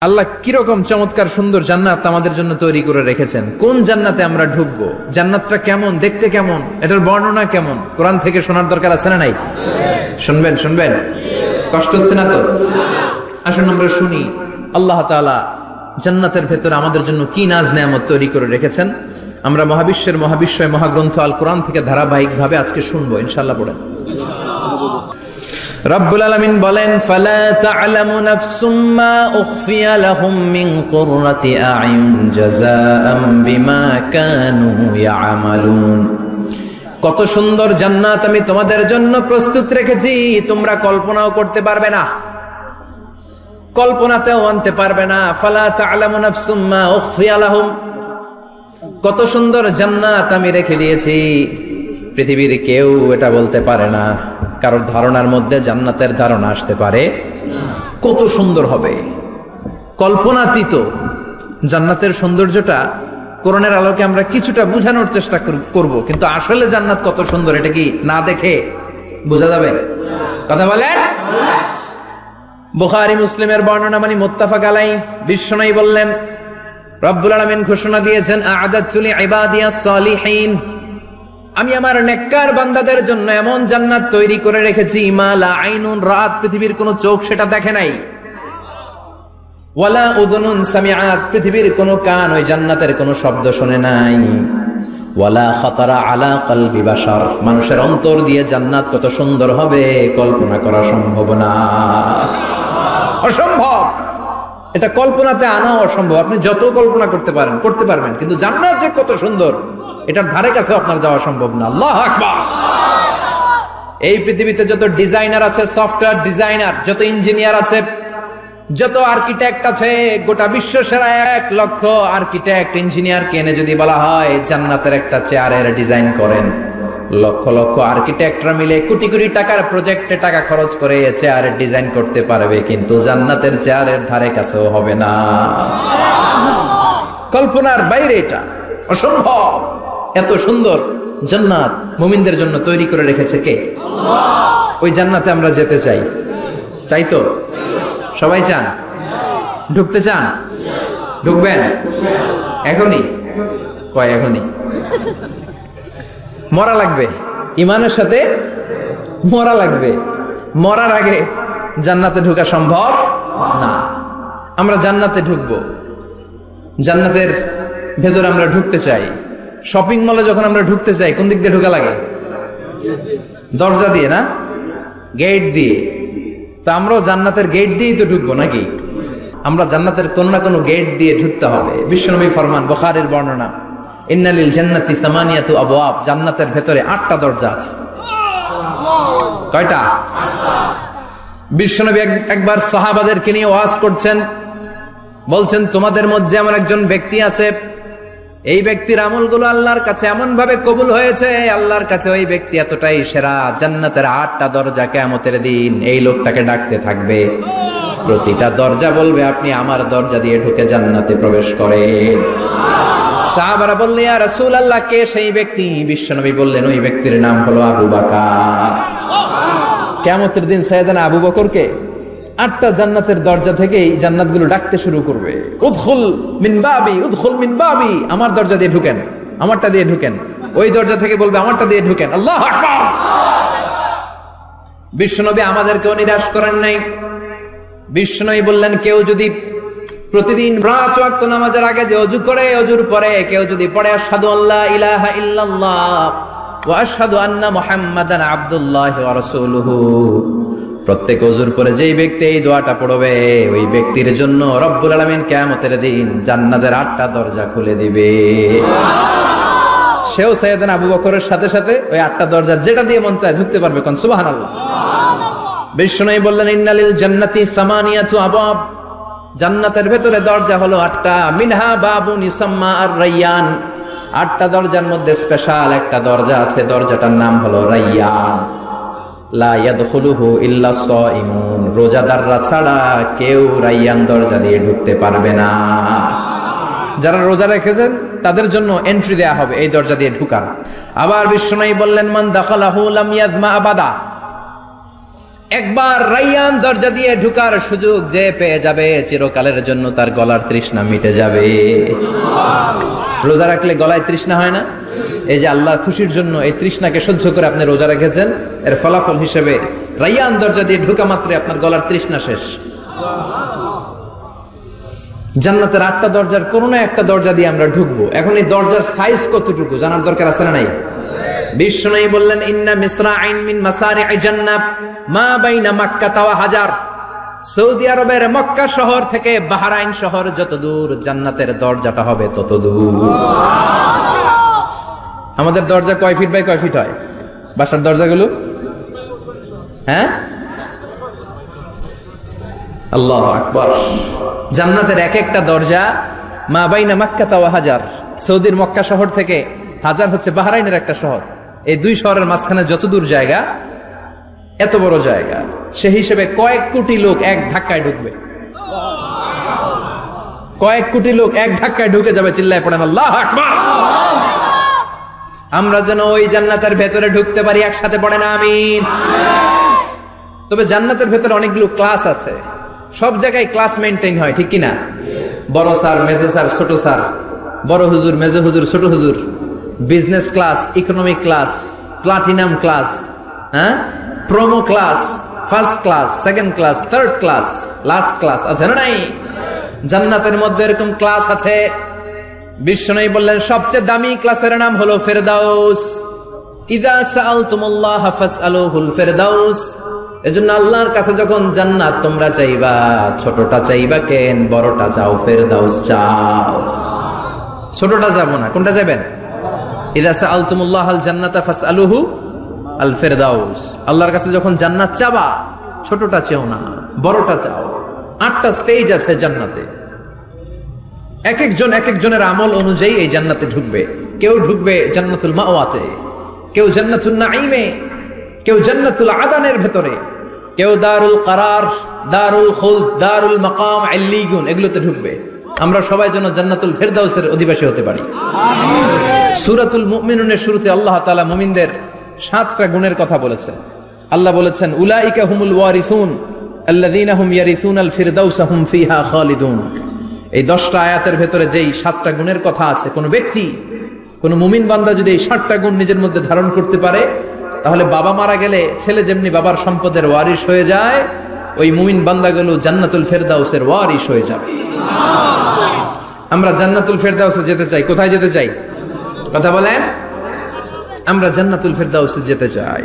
আল্লাহ কিরকম চমৎকার সুন্দর জান্নাত আমাদের জন্য তৈরি করে রেখেছেন। কোন জান্নাতে আমরা ঢুকবো, জান্নাতটা কেমন, দেখতে কেমন, এটার বর্ণনা কেমন, কোরআন থেকে শোনার দরকার আছে না নাই? শুনবেন শুনবেন, কষ্ট হচ্ছে না তো? আসুন আমরা শুনি আল্লাহ তাআলা জান্নাতের ভেতরে আমাদের জন্য কি নাজ নেয়ামত তৈরি করে রেখেছেন। আমরা মহাবিশ্বের মহাবিশ্বয় মহাগ্রন্থ আল কোরআন থেকে ধারাবাহিকভাবে আজকে শুনবো ইনশাআল্লাহ। পড়েন। রব্বুল আলামিন বলেন, ফালা তা'লামু নাফসুম মা উখফিয়া লাহুম মিন কুররাতি আ'য়ুন জাযাআম বিমা কানু ইয়া'মালুন। কত সুন্দর জান্নাত আমি তোমাদের জন্য প্রস্তুত রেখেছি, তোমরা কল্পনাও করতে পারবে না, কল্পনাতেও আনতে পারবে না। ফালা তা'লামু নাফসুম মা উখফিয়া লাহুম, কত সুন্দর জান্নাত আমি রেখে দিয়েছি, পৃথিবীর কেউ এটা বলতে পারে না। কারোর ধারণার মধ্যে জান্নাতের ধারণা আসতে পারে কত সুন্দর হবে, কল্পনাতীত জান্নাতের সৌন্দর্যটা কোরআনের আলোকে আমরা কিছুটা বোঝানোর চেষ্টা করব, কিন্তু আসলে জান্নাত কত সুন্দর এটা কি না দেখে বোঝা যাবে? কথা বলেন। বুখারী মুসলিমের বর্ণনা মানে মুত্তাফাক আলাইহি, বিশ্বনবী বললেন, রব্বুল আলামিন ঘোষণা দিয়েছেন, আ'আদাতু লিইবাদিয়াস সালিহিন, আমি আমার নেককার বান্দাদের জন্য এমন জান্নাত তৈরি করে রেখেছি, মা লা আইনুন রাত, পৃথিবীর কোন চোখ সেটা দেখে নাই, ওয়ালা উযুনুন সামিআত, পৃথিবীর কোন কান ওই জান্নাতের কোন শব্দ শুনে নাই, ওয়ালা খাতারা আলা কলবি বাশার, মানুষের অন্তর দিয়ে জান্নাত কত সুন্দর হবে কল্পনা করা সম্ভব না, অসম্ভব। এটা কল্পনাতে আনা অসম্ভব। আপনি যত কল্পনা করতে পারেন করতে পারবেন, কিন্তু জান্নাত যে কত সুন্দর এটার ধারে কাছে আপনার যাওয়া সম্ভব না। আল্লাহু আকবার। এই পৃথিবীতে যত ডিজাইনার আছে, সফটওয়্যার ডিজাইনার, যত ইঞ্জিনিয়ার আছে, যত আর্কিটেক্ট আছে, গোটা বিশ্ব সেরা 1 লক্ষ আর্কিটেক্ট ইঞ্জিনিয়ার কেনে যদি বলা হয় জান্নাতের একটা চেয়ারের ডিজাইন করেন, লক্ষ লক্ষ আর্কিটেক্টরা মিলে কোটি কোটি টাকার প্রজেক্টে টাকা খরচ করে চেয়ারের ডিজাইন করতে পারবে, কিন্তু জান্নাতের চেয়ারের ধারে কাছেও হবে না। কল্পনার বাইরে, এটা অসম্ভব। এত সুন্দর জান্নাত মুমিনদের জন্য তৈরি করে রেখেছে কে? আল্লাহ। ওই জান্নাতে আমরা যেতে চাই, চাই তো? সবাই চান? ঢুকতে চান? ঢুকবেন এখনই? কয় এখনই? মরা লাগবে, ইমানের সাথে মরা লাগবে। মরার আগে জান্নাতে ঢোকা সম্ভব না। আমরা জান্নাতে ঢুকবো, জান্নাতের ভেতরে আমরা ঢুকতে চাই। শপিং মলে যখন আমরা ঢুকতে চাই কোন দিক দিয়ে ঢোকা লাগে? দরজা দিয়ে না, গেট দিয়ে। তো আমরাও জান্নাতের গেট দিয়েই তো ঢুকবো নাকি? আমরা জান্নাতের কোন না কোনো গেট দিয়ে ঢুকতে হবে। বিশ্বনবী ফরমান, বুখারীর বর্ণনা, ইন্নালিল জান্নাতি সামানিয়াতু আবওয়াব, জান্নাতের ভেতরে 8টা দরজা আছে। কয়টা? বিশ্বনবী একবার সাহাবাদেরকে নিয়ে ওয়াজ করছেন, বলছেন, তোমাদের মধ্যে এমন একজন ব্যক্তি আছে, এই ব্যক্তির আমলগুলো আল্লাহর কাছে এমন ভাবে কবুল হয়েছে, আল্লাহর কাছে ওই ব্যক্তি এতটাই সেরা, জান্নাতের 8টা দরজা কিয়ামতের দিন এই লোকটাকে ডাকতে থাকবে। প্রতিটা দরজা বলবে, আপনি আমার দরজা দিয়ে ঢুকে জান্নাতে প্রবেশ করেন। সাহাবারা বললেন, ইয়া রাসূলুল্লাহ, কে সেই ব্যক্তি? বিশ্বনবী বললেন, ওই ব্যক্তির নাম হলো আবু বকর। কিয়ামতের দিন সাইয়েদনা আবু বকরকে 8টা জান্নাতের দরজা থেকেই জান্নাতগুলো ডাকতে শুরু করবে, উদখুল মিন বাবি, উদখুল মিন বাবি, আমার দরজা দিয়ে ঢুকেন, আমারটা দিয়ে ঢুকেন। ওই দরজা থেকে বলবে, আমারটা দিয়ে ঢুকেন। আল্লাহু আকবার। বিশ্বনবী আমাদেরকেও নিরাশ করেন নাই। বিশ্বনবী বললেন, কেউ যদি প্রতিদিন 5 ওয়াক্ত নামাজের আগে যে ওযু করে, ওযুর পরে কেউ যদি পড়ে আশহাদু আল্লা ইলাহা ইল্লাল্লাহ ওয়া আশহাদু আন্না মুহাম্মাদান আবদুল্লাহি ওয়া রাসূলুহু, প্রত্যেক ওযুর পরে যেই ব্যক্তি এই দোয়াটা পড়বে, ওই ব্যক্তির জন্য রব্বুল আলামিন কিয়ামতের দিন জান্নাতের 8টা দরজা খুলে দিবে। সেও সাইয়েদনা আবু বকরের সাথে সাথে ওই 8টা দরজা যেটা দিয়ে মন চায় ঢুকতে পারবে। কোন সুবহানাল্লাহ। বিশ্বনবী বললেন, ইন্নালিল জান্নাতি সামানিয়াতু আবওয়াব, জান্নাতের ভেতরে দরজা হলো 8টা, মিনহা বাবুন ইউসাম্মা আর-রায়্যান, 8টা দরজার মধ্যে স্পেশাল একটা দরজা আছে, দরজাটার নাম হলো রায়্যান। লা ইয়াদখুলুহু ইল্লা সাইমুন, রোজাদাররা ছাড়া কেউ রায়্যান দরজা দিয়ে ঢুকতে পারবে না। যারা রোজা রেখেছেন তাদের জন্য এন্ট্রি দেয়া হবে এই দরজা দিয়ে ঢুকার। আবার বিশ্বনবী বললেন, মান দাখালাহু লাম ইয়াজমা আবাদা, একবার রাইয়ান দরজা দিয়ে ঢুকার সুযোগ যে পেয়ে যাবে, চিরকালের জন্য তার গলার তৃষ্ণা মিটে যাবে। রোজা রাখলে গলায় তৃষ্ণা হয় না? এই যে আল্লাহর খুশির জন্য এই তৃষ্ণাকে সহ্য করে আপনি রোজা রেখেছেন, এর ফলাফল হিসেবে রাইয়ান দরজা দিয়ে ঢুকা মাত্রই আপনার গলার তৃষ্ণা শেষ। জান্নাতের 8টা দরজার কোন না একটা দরজা দিয়ে আমরা ঢুকবো। এখন এই দরজার সাইজ কতটুকু জানার দরকার আছে না নাই? বিশ্বনবী বললেন, ইন্না মিসরাইন মিন মাসারি'i জান্নাত মা বাইনা মাক্কা ওয়া হাজার। সৌদি আরবের মক্কা শহর থেকে বাহরাইন শহর যত দূর, জান্নাতের দরজাটা হবে তত দূর। আমাদের দরজা কয় ফিট বাই কয় ফিট হয় বাসার দরজাগুলো? হ্যাঁ, আল্লাহু আকবার। জান্নাতের এক একটা দরজা মা বাইনা মাক্কা ওয়া হাজার। সৌদির মক্কা শহর থেকে হাজার হচ্ছে বাহরাইনের একটা শহর। এই দুই শহরের মাঝখানে যত দূর জায়গা, এত বড় জায়গা, সেই হিসেবে কয়েক কোটি লোক এক ধাক্কায় ঢুকবে। কয়েক কোটি লোক এক ধাক্কায় ঢুকে যাবে। চিল্লায় পড়েন আল্লাহু আকবার। আমরা যেন ওই জান্নাতের ভেতরে ঢুকতে পারি, একসাথে পড়েন আমিন। তবে জান্নাতের ভেতরে অনেকগুলো ক্লাস আছে, সব জায়গায় ক্লাস মেনটেন হয়, ঠিক কিনা? বড় স্যার, মেজো স্যার, ছোট স্যার, বড় হুজুর, মেজো হুজুর, ছোট হুজুর, business class, economic class, platinum class, হ্যাঁ, promo class, first class, second class, third class, last class আছে না নাই? জান্নাতের মধ্যে এরকম ক্লাস আছে। বিশ্বনবী বললেন সবচেয়ে দামি ক্লাসের নাম হলো ফেরদাউস। ইযা সাআলতুমুল্লাহ ফাসআলুহুল ফেরদাউস। এজন্য আল্লাহর কাছে যখন জান্নাত তোমরা চাইবা, ছোটটা চাইবা কেন, বড়টা চাও, ফেরদাউস চাও। ছোটটা যাবো না, কোনটা যাবেন? ইযা সাআলতুমুল্লাহ আল জান্নাতা ফাসআলুহু আল ফেরদাউস। আল্লাহর কাছে যখন জান্নাত চাবা, ছোটটা চাও না, বড়টা চাও। 8টা স্টেজ আছে জান্নাতে। এক একজনের আমল অনুযায়ী এই জান্নাতে ঢুকবে। কেউ ঢুকবে জান্নাতুল মাওয়াতে, কেউ জান্নাতুল নাঈমে, কেউ জান্নাতুল আদানের ভেতরে, কেউ দারুল কারার, দারুল খুলদ, দারুল মাকাম, আল্লিগুন, এগুলোতে ঢুকবে। আমরা সবাই যেন জান্নাতুল ফেরদাউসের অধিবাসী হতে পারি। সূরাতুল মুমিনুনের শুরুতে আল্লাহ তাআলা মুমিনদের 7টা গুণের কথা বলেছেন। আল্লাহ বলেছেন, উলাইকা হুমুল ওয়ারিসুন আল্লাযীনা হুম ইয়ারিসুনাল ফিরদাউসা হুম ফিহা খালিদুন। এই 10টা আয়াতের ভেতরে যেই 7টা গুণের কথা আছে, কোন ব্যক্তি, কোন মুমিন বান্দা যদি এই 7টা গুণ নিজের মধ্যে ধারণ করতে পারে, তাহলে বাবা মারা গেলে ছেলে যেমনি বাবার সম্পদের ওয়ারিশ হয়ে যায়, ওই মুমিন বান্দাগুলো জান্নাতুল ফেরদাউসের ওয়ারিশ হয়ে যাবে। আমরা জান্নাতুল ফেরদাউসে যেতে চাই। কোথায় যেতে চাই? কথা বলেন। আমরা জান্নাতুল ফেরদাউসে যেতে চাই।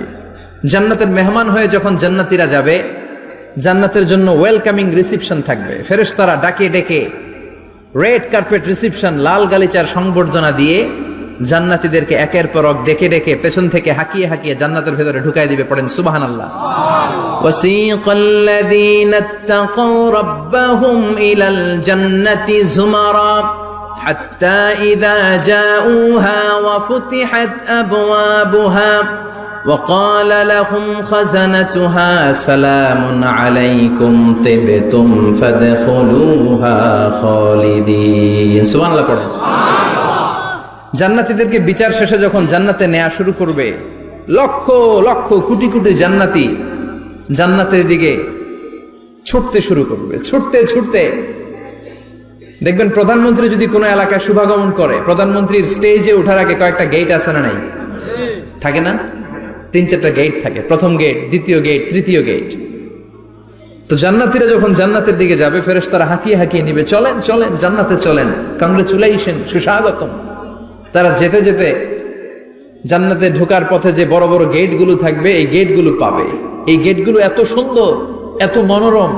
জান্নাতের মেহমান হয়ে যখন জান্নাতীরা যাবে, জান্নাতের জন্য ওয়েলকামিং রিসিপশন থাকবে। ফেরেশতারা ডাকে ডেকে রেড কার্পেট রিসিপশন, লাল গালিচার সংবর্ধনা দিয়ে জান্নাতীদেরকে একের পর এক ডেকে ডেকে পেছন থেকে হাঁকিয়ে হাঁকিয়ে জান্নাতের ভেতরে ঢুকাই দিবে। পড়েন সুবহানাল্লাহ। ওয়াসিকাল্লাযীনা ইত্তাকাউ রাব্বাহুম ইলাল জান্নাতি যুমারা হাত্তা ইযা জাউহা ওয়া ফুতিহাত আবওয়াবুহা وقال لهم خزنتها سلام عليكم طبتم فادخلوها خالدين। সুবহানাল্লাহ পড়েন। জান্নাতীদেরকে বিচার শেষে যখন জান্নাতে নেওয়া শুরু করবে, লক্ষ লক্ষ কোটি কোটি জান্নাতি জান্নাতের দিকে ছুটতে শুরু করবে। ছুটতে ছুটতে দেখবেন প্রধানমন্ত্রী যদি কোনো এলাকায় শুভাগমন করে, প্রধানমন্ত্রীর স্টেজে ওঠার আগে কয়েকটা গেট আছে না নাই? থাকে না? 3-4টা গেট থাকে। প্রথম গেট, দ্বিতীয় গেট, তৃতীয় গেট। তো জান্নাতীরা যখন জান্নাতের দিকে যাবে, ফেরেশতারা হাঁকিয়ে হাঁকিয়ে নিবে, চলেন চলেন জান্নাতে চলেন, কংগ্রেচুলেশন, সুস্বাগতম। তারা যেতে যেতে জান্নাতে ঢোকার পথে যে বড় বড় গেটগুলো থাকবে, এই গেটগুলো পাবে। এই গেটগুলো এত সুন্দর, এত মনোরম,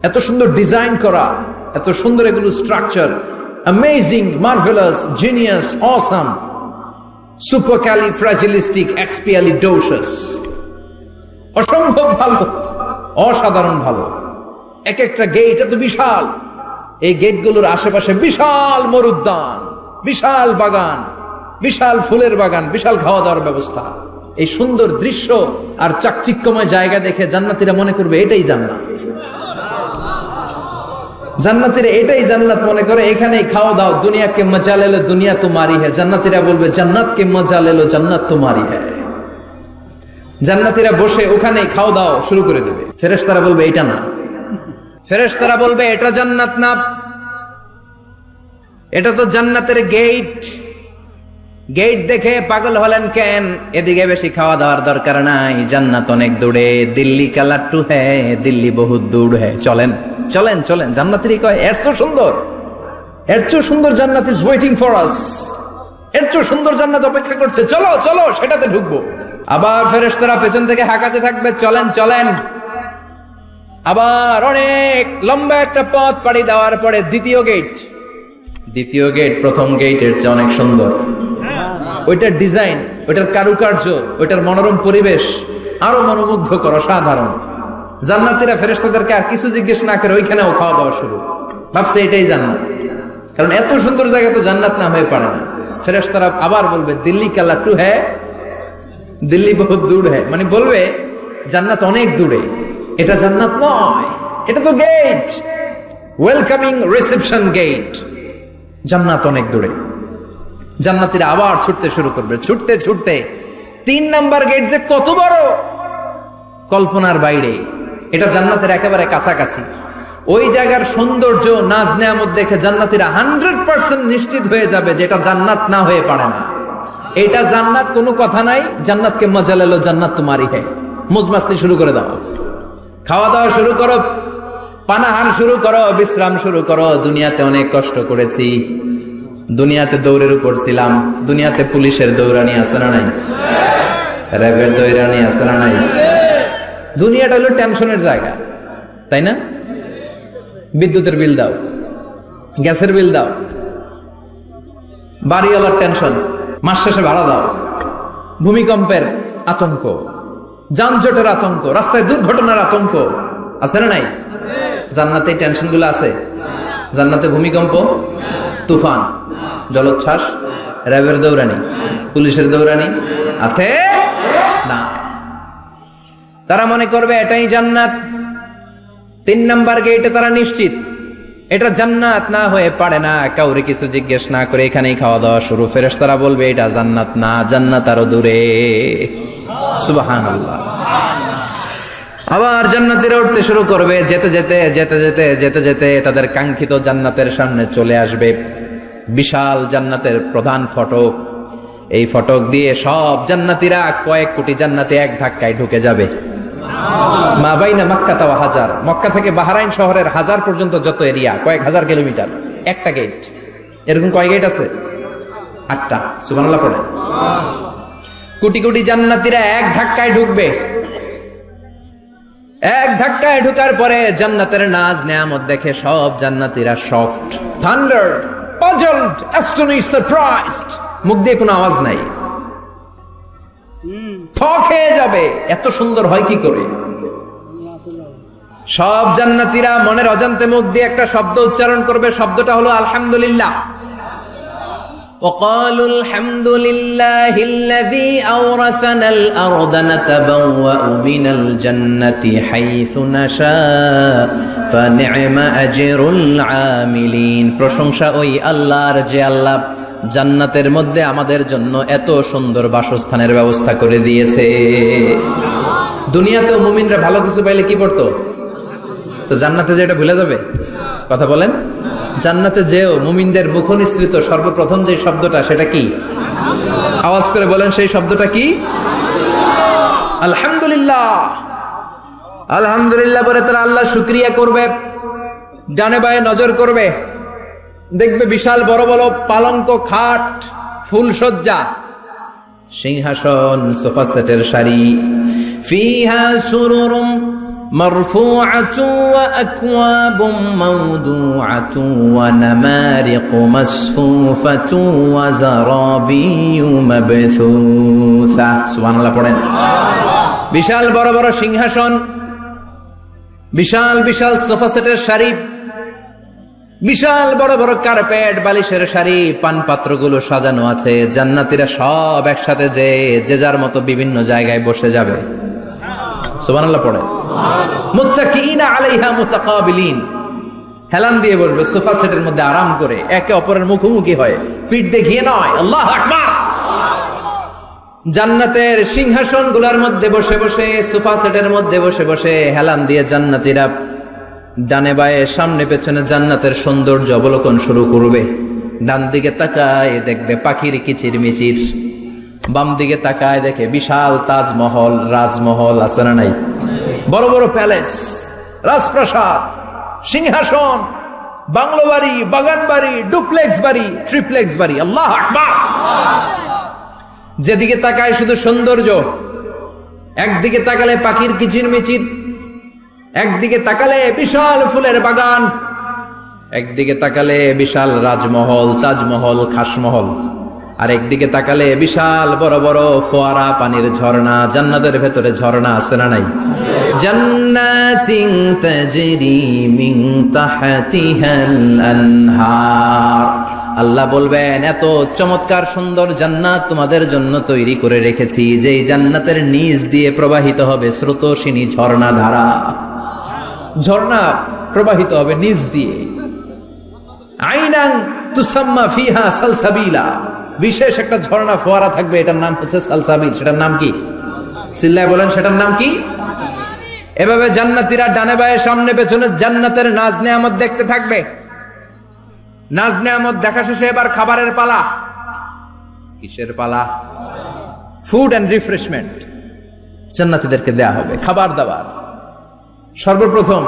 এত সুন্দর ডিজাইন করা, এত সুন্দর এগুলো structure, amazing, marvellous, genius, awesome, supercalifragilisticexpialidocious, অসম্ভব ভালো, অসাধারণ ভালো। এক একটা গেট এত বিশাল। এই গেটগুলোর আশেপাশে বিশাল মরুদ্যান, বিশাল বাগান, বিশাল ফুলের বাগান, বিশাল খাওয়া দাওয়ার ব্যবস্থা। এই সুন্দর দৃশ্য আর চাকচিক্যময় জায়গা দেখে জান্নাতীরা মনে করবে এটাই জান্নাত। জান্নাতীরা এটাই জান্নাত মনে করে, এখানেই খাওয়া দাও। দুনিয়া কে মজা লেলো দুনিয়া তোমারি হ্যায়। জান্নাতীরা বলবে জান্নাত কে মজা লেলো জান্নাত তোমারি হ্যায়। জান্নাতীরা বসে ওখানেই খাওয়া দাওয়া শুরু করে দেবে। ফেরেশতারা বলবে এটা না, ফেরেশতারা বলবে এটা জান্নাত না, এটা তো জান্নাতের গেট। গেট দেখে পাগল হলেন কেন? এদিকে বেশি খাওয়া দাওয়ার দরকার নাই, জান্নাত অনেক দূরে। দিল্লি কা লাট্টু হ্যায়, দিল্লি বহুত দূর হ্যায়। চলেন চলেন চলেন। জান্নাতেরই কয় এর চেয়ে সুন্দর, এর চেয়ে সুন্দর জান্নাত ইজ ওয়েটিং ফর আস, এর চেয়ে সুন্দর জান্নাত অপেক্ষা করছে, চলো চলো সেটাতে ঢুকবো। আবার ফেরেশতারা পেছন থেকে হাঁকাতে থাকবে, চলেন চলেন। আবার অনেক লম্বা একটা পথ পাড়ি দেওয়ার পরে দ্বিতীয় গেট, দ্বিতীয় গেট প্রথম গেটের চেয়ে অনেক সুন্দর। ওইটার ডিজাইন, ওইটার কারুকার্য, ওইটার মনোরম পরিবেশ আরো মনোমুগ্ধকর, অসাধারণ। জান্নাতীরা ফেরেশতাদেরকে আর কিছু জিজ্ঞেস না করে ওইখানেও খাওয়া দাওয়া শুরু। ভাবছে এটাই জান্নাত, কারণ এত সুন্দর জায়গা তো জান্নাত না হয়ে পারে না। ফেরেশতারা আবার বলবে দিল্লি কা লাট্টু হ্যায়, দিল্লি বহুত দূর হ্যায়, মানে বলবে জান্নাত অনেক দূরে, এটা জান্নাত নয়, এটা তো গেট, ওয়েলকামিং রিসেপশন গেট, জান্নাত অনেক দূরে। জান্নাতীরা আবার ছুটতে শুরু করবে, ছুটতে ছুটতে 3 নাম্বার গেট যে কত বড়, কল্পনার বাইরে। এটা জান্নাতের একেবারে কাছাকাছি। ওই জায়গার সৌন্দর্য, নাজ নেয়ামত দেখে জান্নাতীরা 100% নিশ্চিত হয়ে যাবে যে এটা জান্নাত না হয়ে পারে না, এটা জান্নাত, কোনো কথা নাই। জান্নাতকে মজা লেলো, জান্নাত তোমারই হ্যায়। মজমাস্তি শুরু করে দাও, খাওয়া দাওয়া শুরু করো, পানাহার শুরু করো, বিশ্রাম শুরু করো। দুনিয়াতে অনেক কষ্ট করেছি, দুনিয়াতে দৌড়ের উপর ছিলাম, দুনিয়াতে পুলিশের দৌড়ানি আছে না নাই, র্যাবের দৌড়ানি আছে না নাই। দুনিয়াটা হলো টেনশনের জায়গা, তাই না? বিদ্যুতের বিল দাও, গ্যাসের বিল দাও, বাড়িওয়ালার টেনশন, মাস শেষে ভাড়া দাও, ভূমিকম্পের আতঙ্ক, যানজটের আতঙ্ক, রাস্তায় দুর্ঘটনার আতঙ্ক আছে না নাই? জান্নাতে এই টেনশন গুলো আছে? জান্নাতে ভূমিকম্প, তুফান, জলোচ্ছ্বাস, র্যাবের দৌড়ানি, পুলিশের দৌড়ানি আছে না। তারা মনে করবে এটাই জান্নাত। 3 নাম্বার গেটে তারা নিশ্চিত এটা জান্নাত না হয়ে পারে না। কাউরে কিছু জিজ্ঞেস না করে এখানেই খাওয়া দাওয়া শুরু। ফেরেশতারা বলবে এটা জান্নাত না, জান্নাত আরো দূরে। সুবহানাল্লাহ। আবার জান্নাতীরা উঠতে শুরু করবে, যেতে যেতে যেতে যেতে যেতে যেতে তাদের কাঙ্ক্ষিত জান্নাতের সামনে চলে আসবে। বিশাল জান্নাতের প্রধান ফটক, এই ফটক দিয়ে সব জান্নাতীরা, কয়েক কোটি জান্নাতি এক ধাক্কায় ঢুকে যাবে। মা বাইনা মক্কা ওয়া হাজার, মক্কা থেকে বাহরাইন শহরের হাজার পর্যন্ত যত এরিয়া, কয়েক হাজার কিলোমিটার, একটা গেট। এরকম কয় গেট আছে? 8টা। সুবহানাল্লাহ পড়ে। কোটি কোটি জান্নাতীরা এক ধাক্কায় ঢুকবে। এক ধাক্কায় ঢুকার পরে জান্নাতের নাজ নেয়ামত দেখে সব জান্নাতীরা শকড, থান্ডার্ড, পাজলড, অ্যাস্টনিশড, সারপ্রাইজড। মুখ দিয়ে কোনো আওয়াজ নাই, থক হয়ে যাবে, এত সুন্দর হয় কি করে। সব জান্নাতীরা মনের অজান্তে মুখ দিয়ে একটা শব্দ উচ্চারণ করবে, শব্দটা হলো আলহামদুলিল্লাহ। وقالوا الحمد لله الذي أورثنا الأرض نتبوأ من الجنة حيث نشاء فنعم أجر العاملين। প্রশংসা ওই আল্লাহর যে আল্লাহ জান্নাতের মধ্যে আমাদের জন্য এত সুন্দর বাসস্থানের ব্যবস্থা করে দিয়েছে। দুনিয়াতেও মুমিনরা ভালো কিছু পাইলে কি পড়তো? তো জান্নাতে যে এটা ভুলে যাবে? কথা বলেন। জান্নাতে যেও মুমিনদের মুখ নিঃসৃত সর্বপ্রথম যে শব্দটা, সেটা কি? আওয়াজ করে বলেন, সেই শব্দটা কি? আলহামদুলিল্লাহ। আলহামদুলিল্লাহ বলে তারা আল্লাহ শুকরিয়া করবে, ডানে বায়ে নজর করবে, দেখবে বিশাল বড় বড় পালঙ্ক, খাট, ফুলসজ্জা, সিংহাসন, সোফা সেটের সারি। ফিহা সুরুরুম মারফুআতুন ওয়া আকওয়াবুম মাওদুআতুন ওয়া নামারিকু মাসফুফাতুন ওয়া যারাবিয়্যু মাবথুসা। সুবহানাল্লাহ পড়েন। বিশাল বড় বড় সিংহাসন, বিশাল বিশাল সোফা সেটের সারি, বিশাল বড় বড় কার্পেট, বালিশের সারি, পানপাত্রগুলো সাজানো আছে। জান্নাতীরা সব একসাথে যে যার মতো বিভিন্ন জায়গায় বসে যাবে। সুবহানাল্লাহ পড়ে। মুত্তাকিইনা আলাইহা মুতাকাবিলিন, হেলান দিয়ে বসবে সোফা সেটের মধ্যে আরাম করে, একে অপরের মুখোমুখি হয়, পিঠ দেখিয়ে নয়। আল্লাহু আকবার। জান্নাতের সিংহাসন গুলার মধ্যে বসে বসে, সোফা সেটের মধ্যে বসে বসে হেলান দিয়ে জান্নাতীরা ডানে বায়ে সামনে পেছনে জান্নাতের সৌন্দর্য অবলোকন শুরু করবে। ডান দিকে তাকায় দেখবে পাখির কিচিরমিচির, বাম দিকে তাকায় দেখে বিশাল তাজমহল, রাজমহল আছে না নাই, বড় বড় প্যালেস, রাজপ্রাসাদ, সিংহাসন, বাংলো বাড়ি, বাগান বাড়ি, ডুপ্লেক্স বাড়ি, ট্রিপ্লেক্স বাড়ি। আল্লাহু আকবার। যেদিকে তাকায় শুধু সৌন্দর্য, একদিকে তাকালে পাখির কিচিরমিচির, একদিকে তাকালে বিশাল ফুলের বাগান, একদিকে তাকালে বিশাল রাজমহল, তাজমহল, খাসমহল, আর একদিকে তাকালে বিশাল বড় বড় ফোয়ারা, পানির ঝর্ণা। জান্নাতের ভেতরে ঝর্ণা আছে না নাই? জান্নাতিন তাজরি মিন তাহতিহাল আনহার। আল্লাহ বলবেন, এত চমৎকার সুন্দর জান্নাত তোমাদের জন্য তৈরি করে রেখেছি, যেই জান্নাতের নিচ দিয়ে প্রবাহিত হবে স্রোতস্বিনী ঝর্ণা ধারা। ঝর্ণা প্রবাহিত হবে নিচ দিয়ে। আইনান তুসাম্মা ফিহা সালসাবিলা, বিশেষ একটা ঝর্ণা ফোয়ারা থাকবে, এটার নাম হচ্ছে সালসাবিল। সেটার নাম কি? চিল্লায় বলেন, সেটার নাম কি? এভাবে জান্নাতীরা ডানে বায়ে সামনে পেছনে জান্নাতের নাজ নেয়ামত দেখতে থাকবে। নাজ নেয়ামত দেখা শেষে এবার খাবারের পালা। কিসের পালা? ফুড এন্ড রিফ্রেশমেন্ট জান্নাতীদেরকে দেয়া হবে, খাবার দাবার। সর্বপ্রথম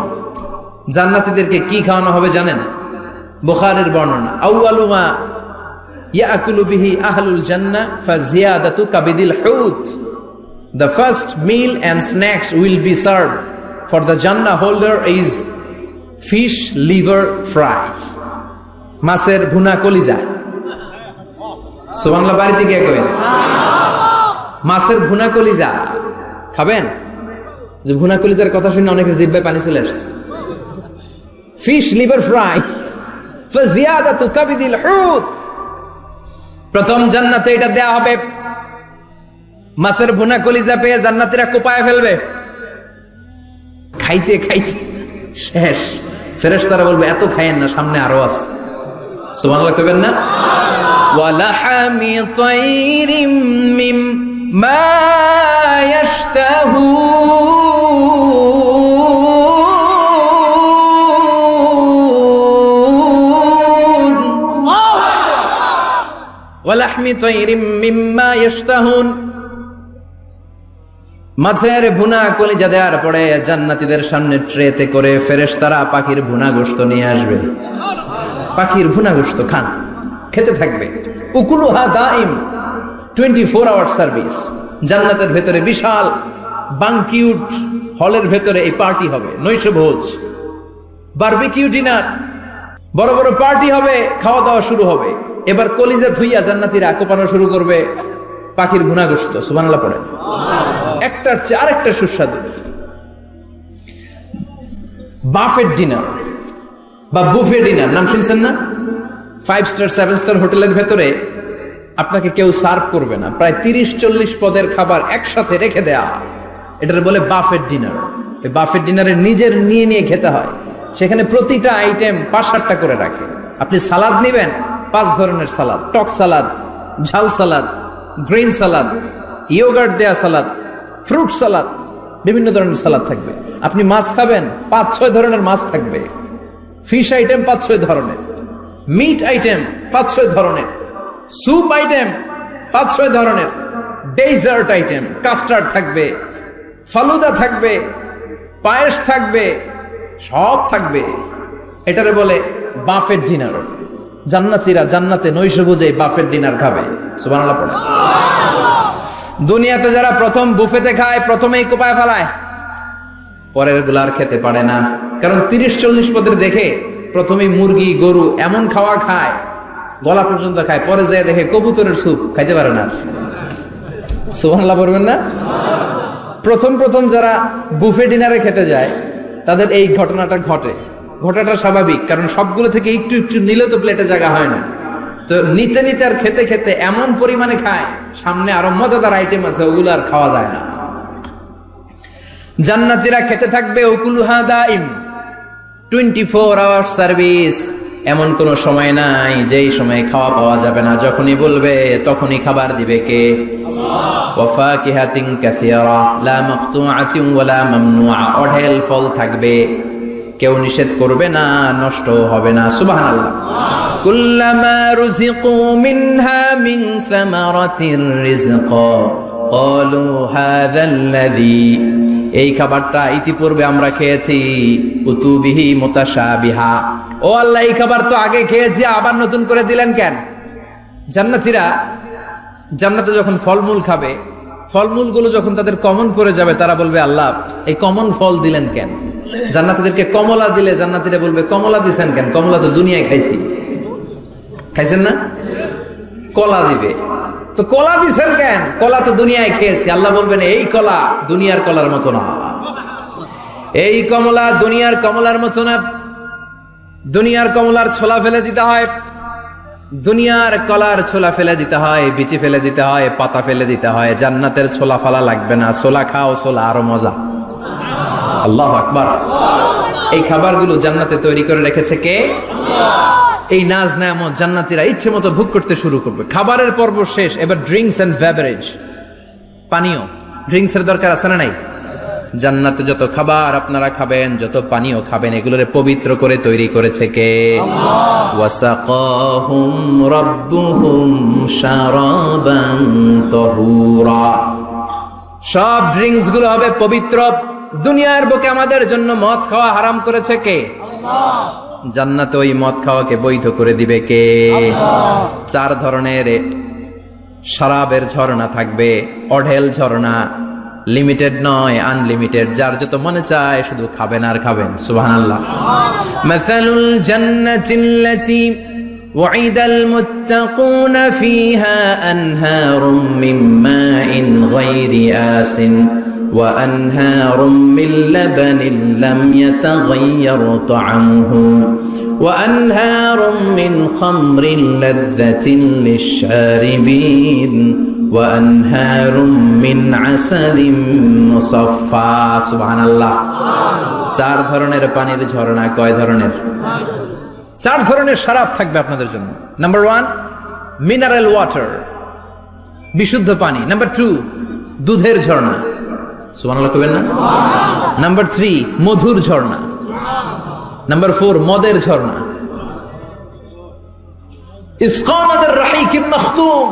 জান্নাতীদেরকে কি খাওয়ানো হবে জানেন? বুখারীর বর্ণনা, আউয়ালু মা ইয়াকুলু বিহি আহলুল জান্নাহ ফাজিয়াদাতু কাবিদিল হুত। The first meal and snacks will be served for the Jannah holder is fish liver fry. মাছের ভুনা কলিজা। সুবহানাল্লাহ, বাড়িতে গিয়ে কইবেন মাছের ভুনা কলিজা খাবেন। যে ভুনা কলিজার কথা শুনে অনেকের জিহ্বায় পানি চলে আসছে। ফিশ লিভার ফ্রাই ফাজিয়াদাতু কাবিদিল হুত। প্রথম জান্নাতে এটা দেয়া হবে। মাছের ভুনা কলিজা পেয়ে জান্নাতীরা কোপায় ফেলবে। খাইতে খাইতে শেষ। ফেরেশতারা বলবে, এত খায়েন না, সামনে আরো আছে। সুবহানাল্লাহ কইবেন না? ওয়া লাহামি তাইরিম মিম্মা ইয়াশতাহুন, ওয়া লাহমি তাইরিম মিম্মা ইয়াশতাহুন। মাছের ভুনা কলিজা দেওয়ার পরে জান্নাতীদের সামনে ট্রেতে করে ফেরেশতারা পাখির ভুনা গোশত নিয়ে আসবে। পাখির ভুনা গোশত খান, খেতে থাকবে। উকুলুহা দাইম, 24 আওয়ার সার্ভিস। জান্নাতের ভেতরে বিশাল বানকিউট হলের ভেতরে এই পার্টি হবে, নৈশভোজ, বারবিকিউ ডিনার, বড় বড় পার্টি হবে, খাওয়া দাওয়া শুরু হবে। এবার কলিজা ধুইয়া জান্নাতীরা কোপানো শুরু করবে পাখির ভুনা গোশত। সুবহানাল্লাহ পড়ে। একটার চেয়ে আরেকটা সুস্বাদু। বাফেট ডিনার বা বুফে ডিনার নাম শুনছেন না? 5 স্টার 7 স্টার হোটেলের ভেতরে আপনাকে কেউ সার্ভ করবে না, প্রায় 30-40 পদের খাবার একসাথে রেখে দেয়া, এটার বলে বাফেট ডিনার। এই বাফেট ডিনারে নিজের নিয়ে নিয়ে খেতে হয়। সেখানে প্রতিটা আইটেম 5-7টা করে রাখে। আপনি সালাদ নেবেন, 5 ধরনের সালাদ, টক সালাদ, ঝাল সালাদ, গ্রিন সালাদ, ইয়োগার্ট দেয়া সালাদ, ফ্রুট সালাদ, বিভিন্ন ধরনের সালাদ থাকবে। আপনি মাছ খাবেন, 5-6 ধরনের মাছ থাকবে। ফিশ আইটেম 5-6 ধরনের, মিট আইটেম 5-6 ধরনের, স্যুপ আইটেম 5-6 ধরনের, ডেজার্ট আইটেম, কাস্টার্ড থাকবে, ফালুদা থাকবে, পায়েস থাকবে, সব থাকবে। এটারে বলে বাফেট ডিনার। জান্নাতীরা জান্নাতে নৈশভোজে বাফেট ডিনার খাবে। সুবহানাল্লাহ পড়ে। দুনিয়াতে যারা প্রথম বুফেতে খায়, প্রথমেই কোপায় ফেলায়, পরের গুলার খেতে পারে না। কারণ 30-40 পদের দেখে প্রথমেই মুরগি, গরু এমন খাওয়া খায়, গলা পর্যন্ত খায়, পরে যায় দেখে কবুতরের স্যুপ খাইতে পারে না। সুবহানাল্লাহ পড়বেন না? প্রথম প্রথম যারা বুফে ডিনারে খেতে যায় তাদের এই ঘটনাটা ঘটে। ঘটাটা স্বাভাবিক, কারণ সবগুলো থেকে একটু একটু নিলে তো প্লেটে জায়গা হয় না। তো নিতে নিতে আর খেতে খেতে এমন পরিমাণে খায়, সামনে আরো মজাদার আইটেম আছে, ওগুলো আর খাওয়া যায় না। জান্নাতীরা খেতে থাকবে উকুলুহা দাইম, 24 আওয়ার সার্ভিস। এমন কোন সময় নাই যেই সময় খাওয়া পাওয়া যাবে না। যখনই বলবে তখনই খাবার দিবে কে? ওয়া ফাকিহাতিন কাসীরা লা মাকতুআতিন ওয়ালা মামনুআ, অঢেল ফল থাকবে, কেউ নিষেধ করবে না, নষ্ট হবে না। সুবহানাল্লাহ। কুল্লামা রুজিকু মিনহা মিন সামারাতির রিজকা ক্বালু হাযাল্লাযী, এই খাবারটা ইতিপূর্বে আমরা খেয়েছি, উতুবিহি মুতাশাবিহা, ও আল্লাহ এই খাবার তো আগে খেয়েছি, আবার নতুন করে দিলেন কেন? জান্নাতীরা জান্নাতে যখন ফলমূল খাবে, ফলমূলগুলো যখন তাদের কমন পড়ে যাবে, তারা বলবে আল্লাহ এই কমন ফল দিলেন কেন? জান্নাতীদেরকে কমলা দিলে জান্নাতীরা বলবে কমলা দিছেন কেন? কমলা তো দুনিয়ায় খাইছি। খাইছেন না? কলা দিবে, তো কলা দিছেন কেন? কলা তো দুনিয়ায় খেয়েছি। আল্লাহ বলবেন এই কলা দুনিয়ার কলার মতো না, এই কমলা দুনিয়ার কমলার মতো না। দুনিয়ার কমলার ছোলা ফেলে দিতে হয়, দুনিয়ার কলার ছোলা ফেলে দিতে হয়, বিচি ফেলে দিতে হয়, পাতা ফেলে দিতে হয়। জান্নাতের ছোলা ফালা লাগবে না, ছোলা খাও, ছোলা আরো মজা। আল্লাহু আকবার। এই খাবারগুলো জান্নাতে তৈরি করে রেখেছে কে? এই নাজ নেয়ামত জান্নাতীরা ইচ্ছে মতো ভোগ করতে শুরু করবে। খাবারের পর্ব শেষ, এবার ড্রিঙ্কস এন্ড বেভারেজ, পানীয়। ড্রিঙ্কস এর দরকার আছে না নাই? জান্নাতে যত খাবার আপনারা খাবেন, যত পানীয় খাবেন, এগুলোরে পবিত্র করে তৈরি করেছে কে? ওয়াসাকাহুম রাব্বুহুম শারাবান তাহুরা। সব ড্রিঙ্কস গুলো হবে পবিত্র। দুনিয়ার বুকে আমাদের জন্য মদ খাওয়া হারাম করেছে কে? আল্লাহ। জান্নাতে ওই মদ খাওয়াকে বৈধ করে দিবে কে? আল্লাহ। 4 ধরনের শরাবের ঝর্ণা থাকবে, অঢেল ঝর্ণা, লিমিটেড নয়, আনলিমিটেড। যার যত মনে চায় শুধু খাবেন আর খাবেন। সুবহানাল্লাহ। মাসালুল জান্নাতিল্লাতী ওয়াইদাল মুত্তাকুনা ফিহা আনহারুম মিন মাইন গায়রি আসিন ওয়া আনহারুম মিন লাবানিন লাম ইয়াতাগায়্যার তা'আমুহু ওয়া আনহারুম মিন খামরিন লাযযাতিন লিশ-শারিবিন ওয়া আনহারুম মিন আসালিম মুসাফফা। সুবহানাল্লাহ। 4 ধরনের পানির ঝর্ণা। কয় ধরনের? 4 ধরনের শরাব থাকবে আপনাদের জন্য। নাম্বার 1 মিনারেল ওয়াটার, বিশুদ্ধ পানি। নাম্বার 2 দুধের ঝর্ণা। সুবহানাল্লাহ কইবেন না? নাম্বার 3 মধুর ঝর্ণা। নাম্বার 4 মদের ঝর্ণা। ইসকানা বির-রাহিকিম মাখতুম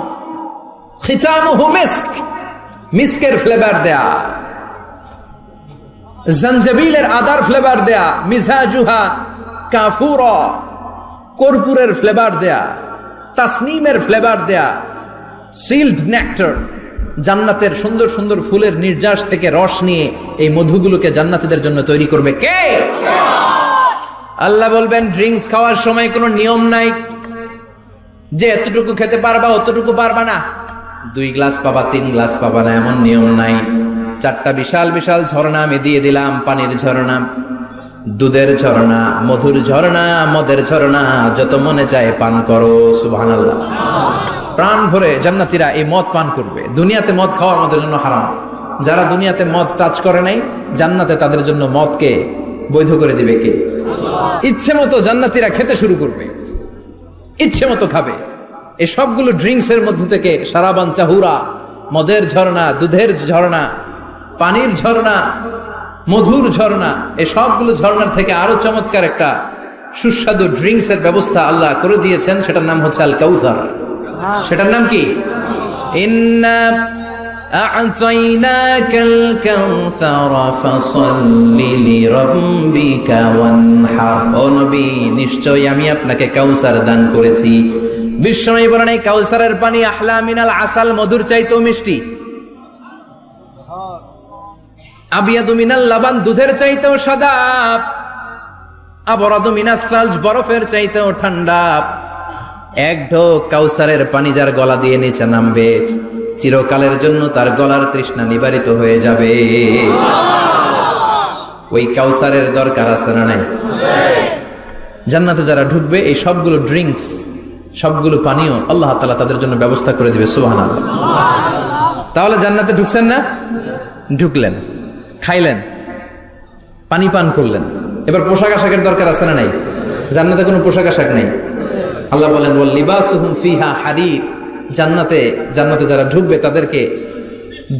খিতামুহু মিস্ক, মিস্কের ফ্লেভার দেয়া, জঞ্জাবিলের আদার ফ্লেভার দেয়া, মিজাজুহা কাফুরা, কর্পূরের ফ্লেভার দেয়া, তাসনিমের ফ্লেভার দেয়া, সিল্ড নেক্টার। জান্নাতের সুন্দর সুন্দর ফুলের নির্যাস থেকে রস নিয়ে এই মধুগুলোকে জান্নাতীদের জন্য তৈরি করবে কে? আল্লাহ বলবেন ড্রিঙ্কস খাওয়ার সময় কোনো নিয়ম নাই যে এতটুকু খেতে পারবা অতটুকু পারবা না, 2 গ্লাস পাবা 3 গ্লাস পাবা না, এমন নিয়ম নাই। 4টা বিশাল বিশাল ঝর্ণা আমি দিয়ে দিলাম। পানির ঝর্ণা, দুধের ঝর্ণা, মধুর ঝর্ণা, মদের ঝর্ণা, যত মনে চায় পান করো। সুবহানাল্লাহ। প্রাণ ভরে জান্নাতীরা এই মদ পান করবে। দুনিয়াতে মদ খাওয়া আমাদের জন্য হারাম। যারা দুনিয়াতে মদ টাচ করে নাই, জান্নাতে তাদের জন্য মদকে বৈধ করে দিবে কে? ইচ্ছে মতো জান্নাতীরা খেতে শুরু করবে, ইচ্ছে মতো খাবে। এই সবগুলো ড্রিঙ্কস এর মধ্য থেকে শারাবান তাহুরা, মদের ঝর্ণা, দুধের ঝর্ণা, পানির ঝর্ণা, মধুর ঝর্ণা, এই সবগুলো ঝর্ণার থেকে আরো চমৎকার একটা সুস্বাদু ড্রিঙ্কস এর ব্যবস্থা আল্লাহ করে দিয়েছেন। সেটার নাম হচ্ছে আল কাউসার। সেটার নাম কি? ইন্না আ'তাইনাকাল কাউসার ফাসাল্লি লিরাব্বিকা ওয়ানহার। ও নবী, নিশ্চয়ই আমি আপনাকে কাউসার দান করেছি। বিশ্বনবী বলেন এই কাউসারের পানি আহলা মিনাল আসাল, মধুর চাইতেও মিষ্টি। আবিয়াদু মিনাল লাবান, দুধের চাইতেও সাদা। আবরাদু মিনাস সালজ, বরফের চাইতেও ঠান্ডা। এক ঢোক কাউসারের পানি যার গলা দিয়ে নিচে নামবে, চিরকালের জন্য তার গলার তৃষ্ণা নিবারিত হয়ে যাবে। ওই কাউসারের দরকার আছে না নাই? জান্নাতে যারা ঢুকবে এই সবগুলো ড্রিঙ্কস, সবগুলো পানীয় আল্লাহ তাআলা তাদের জন্য ব্যবস্থা করে দিবে। সুবহানাল্লাহ। তাহলে জান্নাতে ঢুকছেন না? ঢুকলেন, খাইলেন, পানি পান করলেন, এবার পোশাক আশাকের দরকার আছে না নাই? জান্নাতে কোনো পোশাক আশাক নেই। আল্লাহ বলেন ওয়াল লিবাসুহুম ফিহা হারির, জান্নাতে যারা ঢুকবে তাদেরকে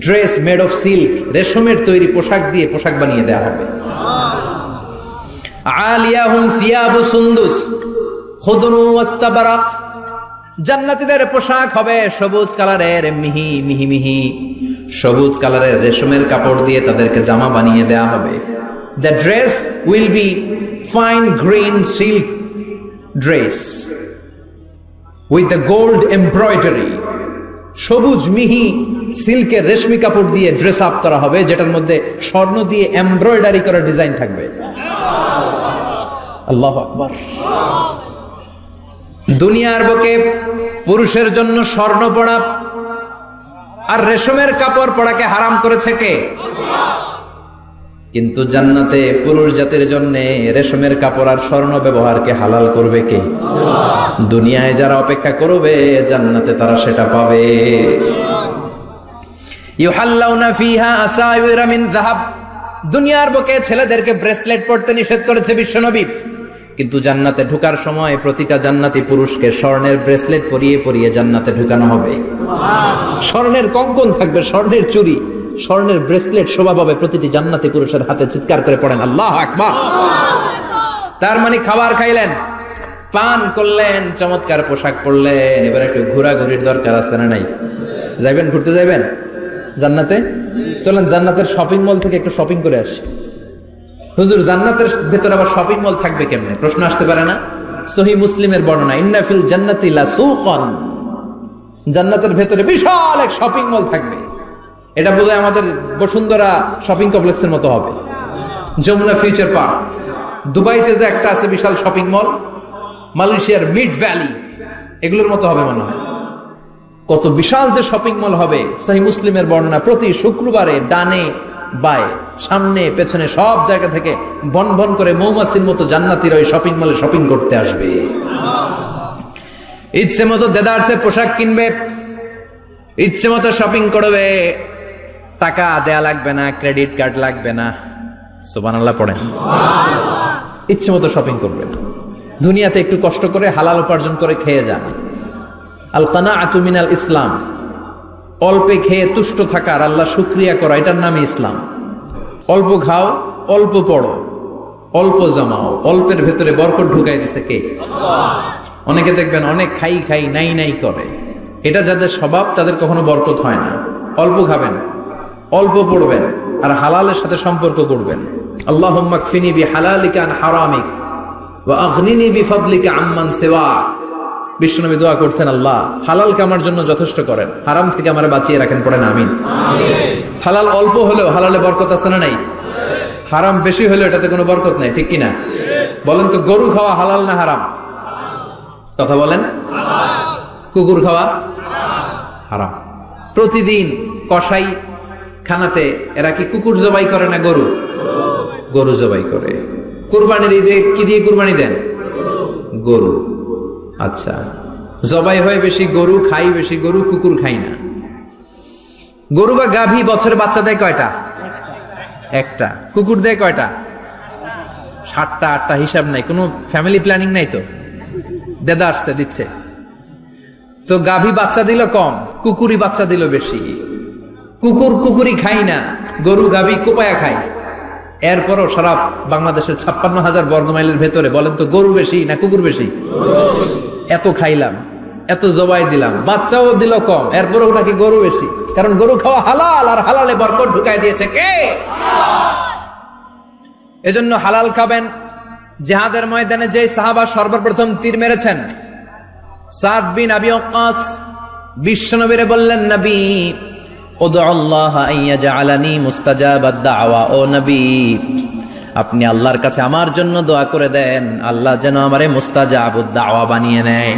ড্রেস মেড অফ সিল্ক, রেশমের তৈরি পোশাক দিয়ে পোশাক বানিয়ে দেওয়া হবে। আলিয়াহুম সিয়াবু সুন্দুস খুদরু ওয়াস্তাবারাক, জান্নাতীদের পোশাক হবে সবুজ কালারের, মিহি মিহি মিহি সবুজ কালারের রেশমের কাপড় দিয়ে তাদেরকে জামা বানিয়ে দেওয়া হবে। The dress will be fine green silk dress with the gold embroidery, সবুজ মিহি সিল্কের রেশমি কাপড় দিয়ে ড্রেস আপ করা হবে, যেটার মধ্যে স্বর্ণ দিয়ে এমব্রয়ডারি করা ডিজাইন থাকবে। আল্লাহু আকবার। দুনিয়ার বুকে পুরুষের জন্য স্বর্ণ পরা আর রেশমের কাপড় পরাকে হারাম করেছে কে? কিন্তু জান্নাতে পুরুষ জাতির জন্য রেশমের কাপড় আর স্বর্ণ ব্যবহারকে হালাল করবে কে? দুনিয়ায় যারা অপেক্ষা করবে জান্নাতে তারা সেটা পাবে। ইউহাল্লাউনা ফিহা আসাইরা মিন যাহাব, দুনিয়ার বুকে ছেলেদেরকে ব্রেসলেট পরতে নিষেধ করেছে বিশ্বনবী, কিন্তু জান্নাতে ঢোকার সময় প্রতিটা জান্নাতি পুরুষকে স্বর্ণের ব্রেসলেট পরিয়ে পরিয়ে জান্নাতে ঢুকানো হবে। স্বর্ণের কঙ্কন থাকবে, স্বর্ণের চুড়ি, স্বর্ণের ব্রেসলেট শোভা পাবে প্রতিটি জান্নাতি পুরুষের হাতে। চিৎকার করে পড়েন আল্লাহু আকবার। তার মানে খাবার খাইলেন, পান করলেন, চমৎকার পোশাক পরলেন, এবার একটু ঘোরাঘুরির দরকার আছে না নাই? যাইবেন, ঘুরতে যাইবেন জান্নাতে? চলেন জান্নাতের শপিং মল থেকে একটু শপিং করে আসি। হুজুর জান্নাতের ভেতরে আবার শপিং মল থাকবে কেমনে? প্রশ্ন আসতে পারে না? সহিহ মুসলিমের বর্ণনা, ইন্না ফিল জান্নাতি লাসুকান, জান্নাতের ভেতরে বিশাল এক শপিং মল থাকবে। এটা বোধহয় আমাদের বসুন্ধরা শপিং কমপ্লেক্সের মতো হবে, যমুনা ফিউচার পার্ক। দুবাইতে যে একটা আছে বিশাল শপিং মল, মালয়েশিয়ার মিড ভ্যালি, এগুলোর মতো হবে মনে হয়। কত বিশাল যে শপিং মল হবে। সহিহ মুসলিমের বর্ণনা, প্রতি শুক্রবারে ডানে বায়ে সামনে পেছনে সব জায়গা থেকে বন বন করে মৌমাছির মতো জান্নাতীরা ওই শপিং মলে শপিং করতে আসবে। ইচ্ছে মতো দেদারসে পোশাক কিনবে, ইচ্ছে মতো শপিং করবে, টাকা দেয়া লাগবে না, ক্রেডিট কার্ড লাগবে না। সুবহানাল্লাহ পড়েন। ইচ্ছে মতো শপিং করবেন। দুনিয়াতে একটু কষ্ট করে হালাল উপার্জন করে খেয়ে যান। আল কানাআতু মিনাল ইসলাম, অল্পে খেয়ে তুষ্ট থাকার, আল্লাহ শুকরিয়া করা, এটার নামই ইসলাম। অল্প খাও, অল্প পড়ো, অল্প জমাও, অল্পের ভেতরে বরকত ঢুকাই দিছে কে? অনেকে দেখবেন অনেক খাই খাই নাই নাই করে, এটা যাদের স্বভাব তাদের কখনো বরকত হয় না। অল্প খাবেন, অল্প পড়বেন, আর হালালের সাথে সম্পর্ক করবেন। আল্লাহুম্মা কফিনি বিহালালিকা আন হারামিক ওয়া আগনিনি বিফাদলিকা আম্মান সিওয়াক। বিশ্বনবী দোয়া করতেন, আল্লাহ হালালকে আমার জন্য যথেষ্ট করেন, হারাম থেকে আমারে বাঁচিয়ে রাখেন। পড়েন আমিন। হালাল অল্প হলেও হালালে বরকত আছে না নাই? হারাম বেশি হলেও এটাতে কোনো বরকত নাই, ঠিক কিনা? বলেন তো, গরু খাওয়া হালাল না হারাম? কথা বলেন। কুকুর খাওয়া হারাম। প্রতিদিন কসাই খানাতে এরা কি কুকুর জবাই করে না গরু? গরু জবাই করে। কুরবানির ঈদে কি দিয়ে কুরবানি দেন? গরু। আচ্ছা, জবাই হয় বেশি গরু, খাই বেশি গরু, কুকুর খাই না। গরু বা গাভী বছরে বাচ্চা দেয় কয়টা? একটা। কুকুর দেয় কয়টা? 7টা 8টা, হিসাব নাই, কোনো ফ্যামিলি প্ল্যানিং নাই তো, দেদা আসছে দিচ্ছে। তো গাভী বাচ্চা দিল কম, কুকুরই বাচ্চা দিল বেশি। কুকুরি খাই না, গরু গাভী কোপায়া খায়। এরপরও সারা বাংলাদেশের 56,000 বর্গমাইলের ভেতরে বলেন তো, গরু বেশি না কুকুর বেশি? এত খাইলাম, এত জবাই দিলাম, বাচ্চাও দিল কম, এরপরও নাকি গরু বেশি। কারণ গরু খাওয়া হালাল, আর হালালে বরকত ঢুকাই দিয়েছে কে? এজন্য হালাল খাবেন। জিহাদের ময়দানে যে সাহাবা সর্বপ্রথম তীর মেরেছেন, সাদ বিন আবি ওয়াক্কাস, বিশ্বনবীরে বললেন, নবী উদু আল্লাহ আইয়াজআলানি মুস্তাজাবাদ দাওয়া, ও নবী আপনি আল্লাহর কাছে আমার জন্য দোয়া করে দেন, আল্লাহ যেন আমারে মুস্তাজাবুদ দাওয়া বানিয়ে নেয়।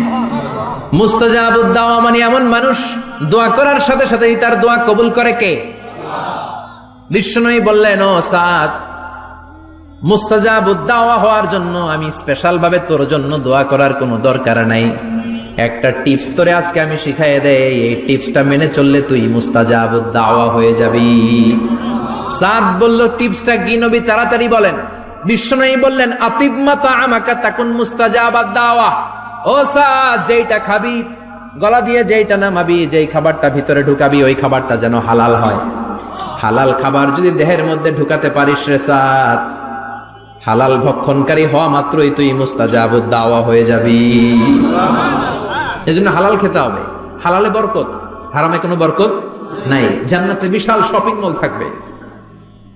মুস্তাজাবুদ দাওয়া মানে এমন মানুষ দোয়া করার সাথে সাথেই তার দোয়া কবুল করে কে? বিশ্বনবী বললেন, ও সাদ, মুস্তাজাবুদ দাওয়া হওয়ার জন্য আমি স্পেশাল ভাবে তোর জন্য দোয়া করার কোনো দরকার নাই। একটা টিপস তোরে আজকে আমি শিখাই দেই, এই টিপসটা মেনে চললে তুই মুস্তাজাবুদ দাওয়া হয়ে যাবি। সাদ বলল, টিপসটা কি নবী? তাড়াতাড়ি বলেন। বিশ্বনবী বললেন, আতিব মা তাআমাকা তাকুন মুস্তাজাবাদ দাওয়া। ও সাদ, যেটা খাবি গলা দিয়ে যেইটা নামাবি, যেই খাবারটা ভিতরে ঢুকাবি, ওই খাবারটা যেন হালাল হয়। হালাল খাবার যদি দেহের মধ্যে ঢুকাতে পারিস রে স্যার, হালাল ভক্ষণকারী হওয়া মাত্রই তুই মুস্তাজাবুদ দাওয়া হয়ে যাবি। এজন্য হালাল খেতে হবে। হালালে বরকত, হারামে কোনো বরকত নাই। জান্নাতে বিশাল শপিং মল থাকবে।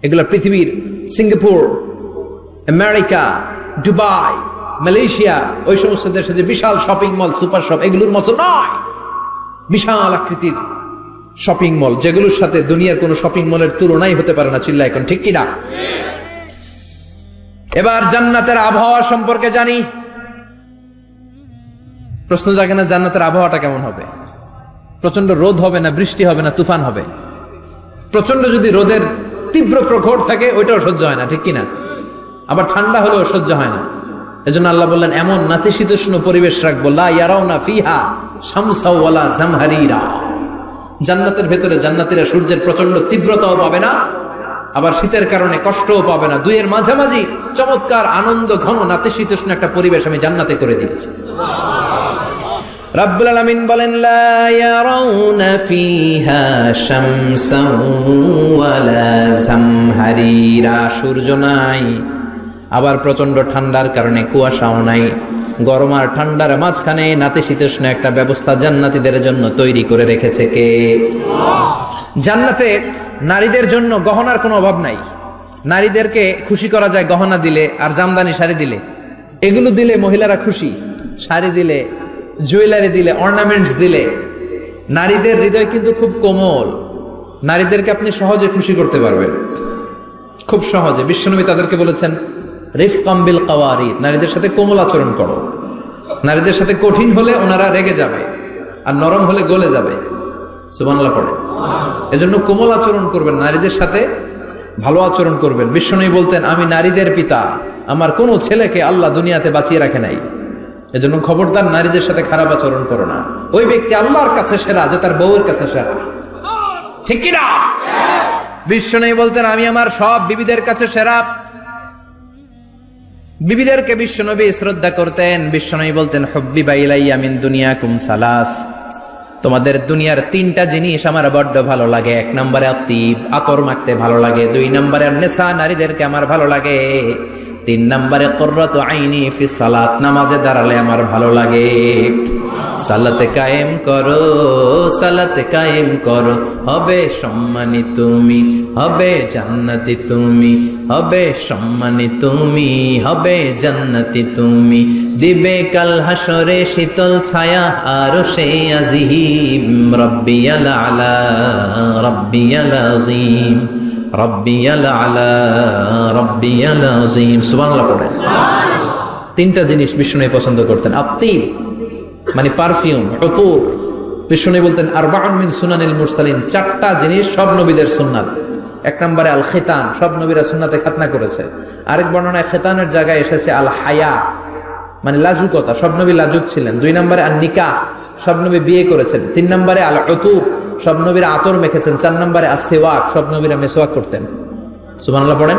এগুলো পৃথিবীর সিঙ্গাপুর, আমেরিকা, দুবাই, মালয়েশিয়া, ওই সমস্ত দেশে যে বিশাল শপিং মল, সুপার শপ, এগুলোর মতো নয়। বিশাল আকৃতির শপিং মল, যেগুলোর সাথে দুনিয়ার কোনো শপিং মলের তুলনাই হতে পারে না। চিল্লা এখন ঠিক কিনা? এবার জান্নাতের আবহাওয়া সম্পর্কে জানি। প্রশ্ন জাগে না, জান্নাতের আবহাওয়াটা কেমন হবে? প্রচন্ড রোদ হবে না, বৃষ্টি হবে না, তুফান হবে? প্রচন্ড যদি রোদের তীব্র প্রখর থাকে, ওইটাও সহ্য হয় না, ঠিক কিনা? আবার ঠান্ডা হলেও সহ্য হয় না। এজন্য আল্লাহ বললেন, এমন নাতিশীতোষ্ণ পরিবেশ রাখবো, লা ইয়ারাউনা ফিহা শামসা ওয়ালা জামহারিরা। জান্নাতের ভেতরে জান্নাতীরা সূর্যের প্রচন্ড তীব্রতাও পাবে না, আবার শীতের কারণে কষ্টও পাবে না। দুইয়ের মাঝামাঝি চমৎকার আনন্দ ঘন নাতিশীতোষ্ণ একটা পরিবেশ আমি জান্নাতে করে দিয়েছি। রাব্বুল আলামিন বলেন, লা ইয়ারাউনা ফিহা শামসা ওয়ালা জামহারিরা। সূর্য নাই, আবার প্রচন্ড ঠান্ডার কারণে কুয়াশাও নাই। গরম আর ঠান্ডার মাঝখানে নাতিশীতোষ্ণ একটা ব্যবস্থা জান্নাতীদের জন্য তৈরি করে রেখেছে কে? জান্নাতে নারীদের জন্য গহনার কোনো অভাব নাই। নারীদেরকে খুশি করা যায় গহনা দিলে আর জামদানি শাড়ি দিলে। এগুলো দিলে মহিলারা খুশি। শাড়ি দিলে, জুয়েলারি দিলে, অর্নামেন্টস দিলে। নারীদের হৃদয় কিন্তু খুব কোমল। নারীদেরকে আপনি সহজে খুশি করতে পারবেন, খুব সহজে। বিশ্বনবী তাদেরকে বলেছেন, রিফকাম বিল কাওয়ারিদ, নারীদের সাথে কোমল আচরণ করো। নারীদের সাথে কঠিন হলে ওনারা রেগে যাবে, আর নরম হলে গলে যাবে। সুবহানাল্লাহ পড়ে। এজন্য কোমল আচরণ করবেন, নারীদের সাথে ভালো আচরণ করবেন। বিশ্বনবী বলতেন, আমি নারীদের পিতা, আমার কোনো ছেলেকে আল্লাহ দুনিয়াতে বাঁচিয়ে রাখে নাই। এজন্য খবরদার নারীদের সাথে খারাপ আচরণ করো না। ওই ব্যক্তি আল্লাহর কাছে সেরা যে তার বউয়ের কাছে সেরা, ঠিক কিনা? বিশ্বনবী বলতেন, আমি আমার সব বিবিদের কাছে সেরা। বিবিদেরকে বিশ্বনবী শ্রদ্ধা করতেন। বিশ্বনবী বলতেন, হুব্বিবা ইলাইয়া মিন দুনিয়াকুম সালাস, তোমাদের দুনিয়ার তিনটা জিনিস আমার বড্ড ভালো লাগে। এক নম্বরে আতিব, আতর মাখতে ভালো লাগে। দুই নম্বরে নেশা, নারীদেরকে আমার ভালো লাগে। তিন নম্বরে কুররাতু আইনি ফি সালাত, নামাজে দাঁড়ালে আমার ভালো লাগে। সালাতে কায়েম করো, সালাতে কায়েম করো, হবে সম্মানী তুমি, হবে জান্নাতি তুমি, হবে সম্মানী তুমি, হবে জান্নাতি তুমি। দিবে কাল হাসরে শীতল ছায়া আরশে আজিম। রব্বিয়াল আলা, রব্বিয়াল আযীম, রব্বিয়াল আলা, রব্বিয়াল আযীম। সুবহানাল্লাহ পড়ে। তিনটা জিনিস বিষ্ণু পছন্দ করতেন। আতিব মানে পারফিউম, উতুর। বিষ্ণু বলতেন, আরবাউন মিন সুনানিল মুরসালিন, চারটা জিনিস সব নবীদের সুন্নাত। এক নম্বরে আল খিতান, সব নবীরা সুন্নাতে খাতনা করেছে। আরেক বর্ণনায় খিতানের জায়গায় এসেছে আল হায়া, মানে লাজুকতা, সব নবী লাজুক ছিলেন। দুই নম্বরে আল নিকাহ, সব নবী বিয়ে করেছেন। তিন নম্বরে আল উতুর, সব নবীরা আতর মেখেছেন। চার নম্বরে আসওয়াক, সব নবীরা মেসওয়াক করতেন। সুবহানাল্লাহ পড়েন।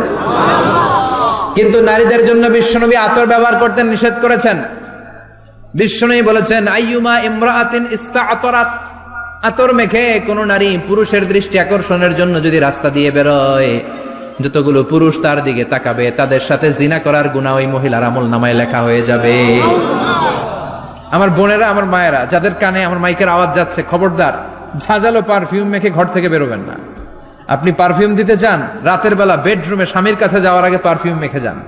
কিন্তু নারীদের জন্য বিশ্বনবী আতর ব্যবহার করতে নিষেধ করেছেন। বিশ্বনবী বলেছেন, আইয়ুমা ইমরাআতিন ইস্তাআতারাত, আতর মেখে কোন নারী পুরুষের দৃষ্টি আকর্ষণের জন্য যদি রাস্তা দিয়ে বেরোয়, যতগুলো পুরুষ তার দিকে তাকাবে, তাদের সাথে জিনা করার গুনাহ ওই মহিলার আমলনামায় লেখা হয়ে যাবে। আমার বোনেরা, আমার মায়েরা, যাদের কানে আমার মাইকের আওয়াজ যাচ্ছে, খবরদার ঝাঁঝালো পারফিউম মেখে ঘর থেকে বেরোবেন না। আপনি পারফিউম দিতে চান, রাতের বেলা বেডরুমে স্বামীর কাছে যাওয়ার আগে পারফিউম মেখে যান।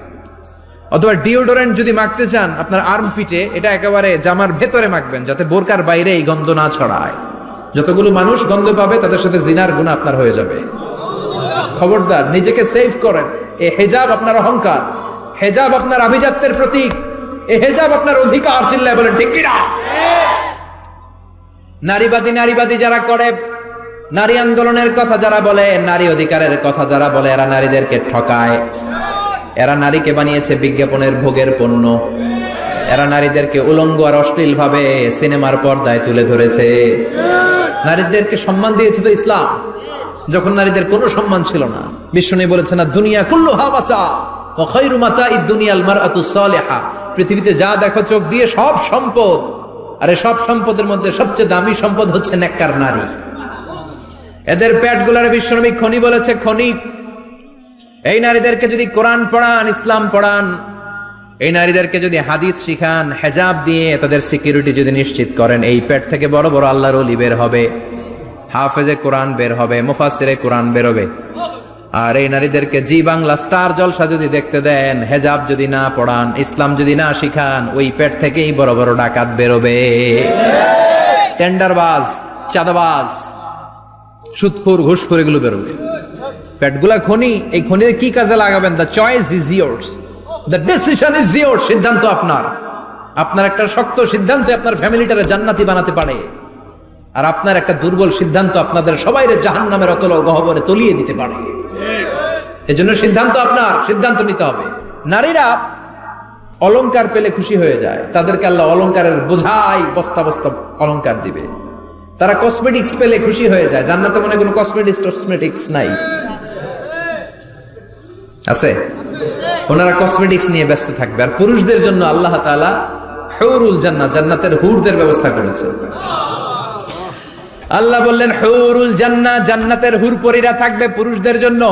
অথবা ডিওডোরেন্ট যদি মাখতে চান, আপনার আর্ম পিটে, এটা একেবারে জামার ভেতরে মাখবেন, যাতে বোরকার বাইরে এই গন্ধ না ছড়ায়। যতগুলো মানুষ গন্ধ পাবে, তাদের সাথে জিনার গুনাহ আপনার হয়ে যাবে। খবরদার, নিজেকে সেভ করেন। এই হেজাব আপনার অহংকার, হেজাব আপনার আভিজাত্যের প্রতীক, এই হেজাব আপনার অধিকার। চিল্লায় বলেন ঠিক কিনা? নারীবাদী নারীবাদী যারা করে, নারী আন্দোলনের কথা যারা বলে, নারী অধিকারের কথা যারা বলে, এরা নারীদেরকে ঠকায়। এরা নারীকে বানিয়েছে বিজ্ঞাপনের ভোগের পণ্য। এরা নারীদেরকে উলঙ্গ আর অশ্লীল ভাবে সিনেমার পর্দায় তুলে ধরেছে। নারীদেরকে সম্মান দিয়েছে তো ইসলাম, যখন নারীদের কোনো সম্মান ছিল না। বিশ্বনবী বলেছেন, দুনিয়া কুল্লুহা মাতা ওয়া খায়রু মাতাঈদ দুনিয়াল মারআতুস সালিহা, পৃথিবীতে যা দেখো চোখ দিয়ে সব সম্পদ, আরে সব সম্পদের মধ্যে সবচেয়ে দামি সম্পদ হচ্ছে নেককার নারী। এদের পেটগুলার বিশ্বনবী খনি বলেছে, খনি। এই নারীদেরকে যদি কোরআন পড়ান, ইসলাম পড়ান, এই নারীদেরকে যদি হাদিস শিখান, হেজাব দিয়ে তাদের সিকিউরিটি যদি নিশ্চিত করেন, এই পেট থেকে বড় বড় আল্লাহর ওলি বের হবে, হাফেজে কোরআন বের হবে, মুফাসসিরে কোরআন বের হবে। আর এই নারীদেরকে জি বাংলা স্টার জলসা যদি দেখতে দেন, হেজাব যদি না পড়ান, ইসলাম যদি না শিখান, ওই পেট থেকেই বড় বড় ডাকাত বেরোবে, টেন্ডারবাজ, চাঁদাবাজ, সুদখোর, ঘুষখোর, এগুলো বেরোবে। পেটগুলা খনি, এই খনির কি কাজে লাগাবেন? The choice is years, the decision is years. সিদ্ধান্ত আপনার। আপনার একটা শক্ত সিদ্ধান্ত আপনার ফ্যামিলিটারে জান্নাতি বানাতে পারে, আর আপনার একটা দুর্বল সিদ্ধান্ত আপনাদের সবাইরে জাহান্নামের অতল গহ্বরে তলিয়ে দিতে পারে। এজন্য সিদ্ধান্ত আপনার, সিদ্ধান্ত নিতে হবে। নারীরা অলংকার পেলে খুশি হয়ে যায়, তাদেরকে আল্লাহ অলংকারের বোঝাই বস্তা বস্তা অলংকার দিবে। তারা কসমেটিক্স পেলে খুশি হয়ে যায়। জান্নাতে মনে কোনো কসমেটিক্স নাই, আছে? ওনারা কসমেটিক্স নিয়ে ব্যস্ত থাকবে। আর পুরুষদের জন্য আল্লাহ তাআলা হুরুল জান্নাহ, জান্নাতের হুরদের ব্যবস্থা করেছে। আল্লাহ বললেন হুরুল জান্নাহ, জান্নাতের হুর পরীরা থাকবে পুরুষদের জন্য।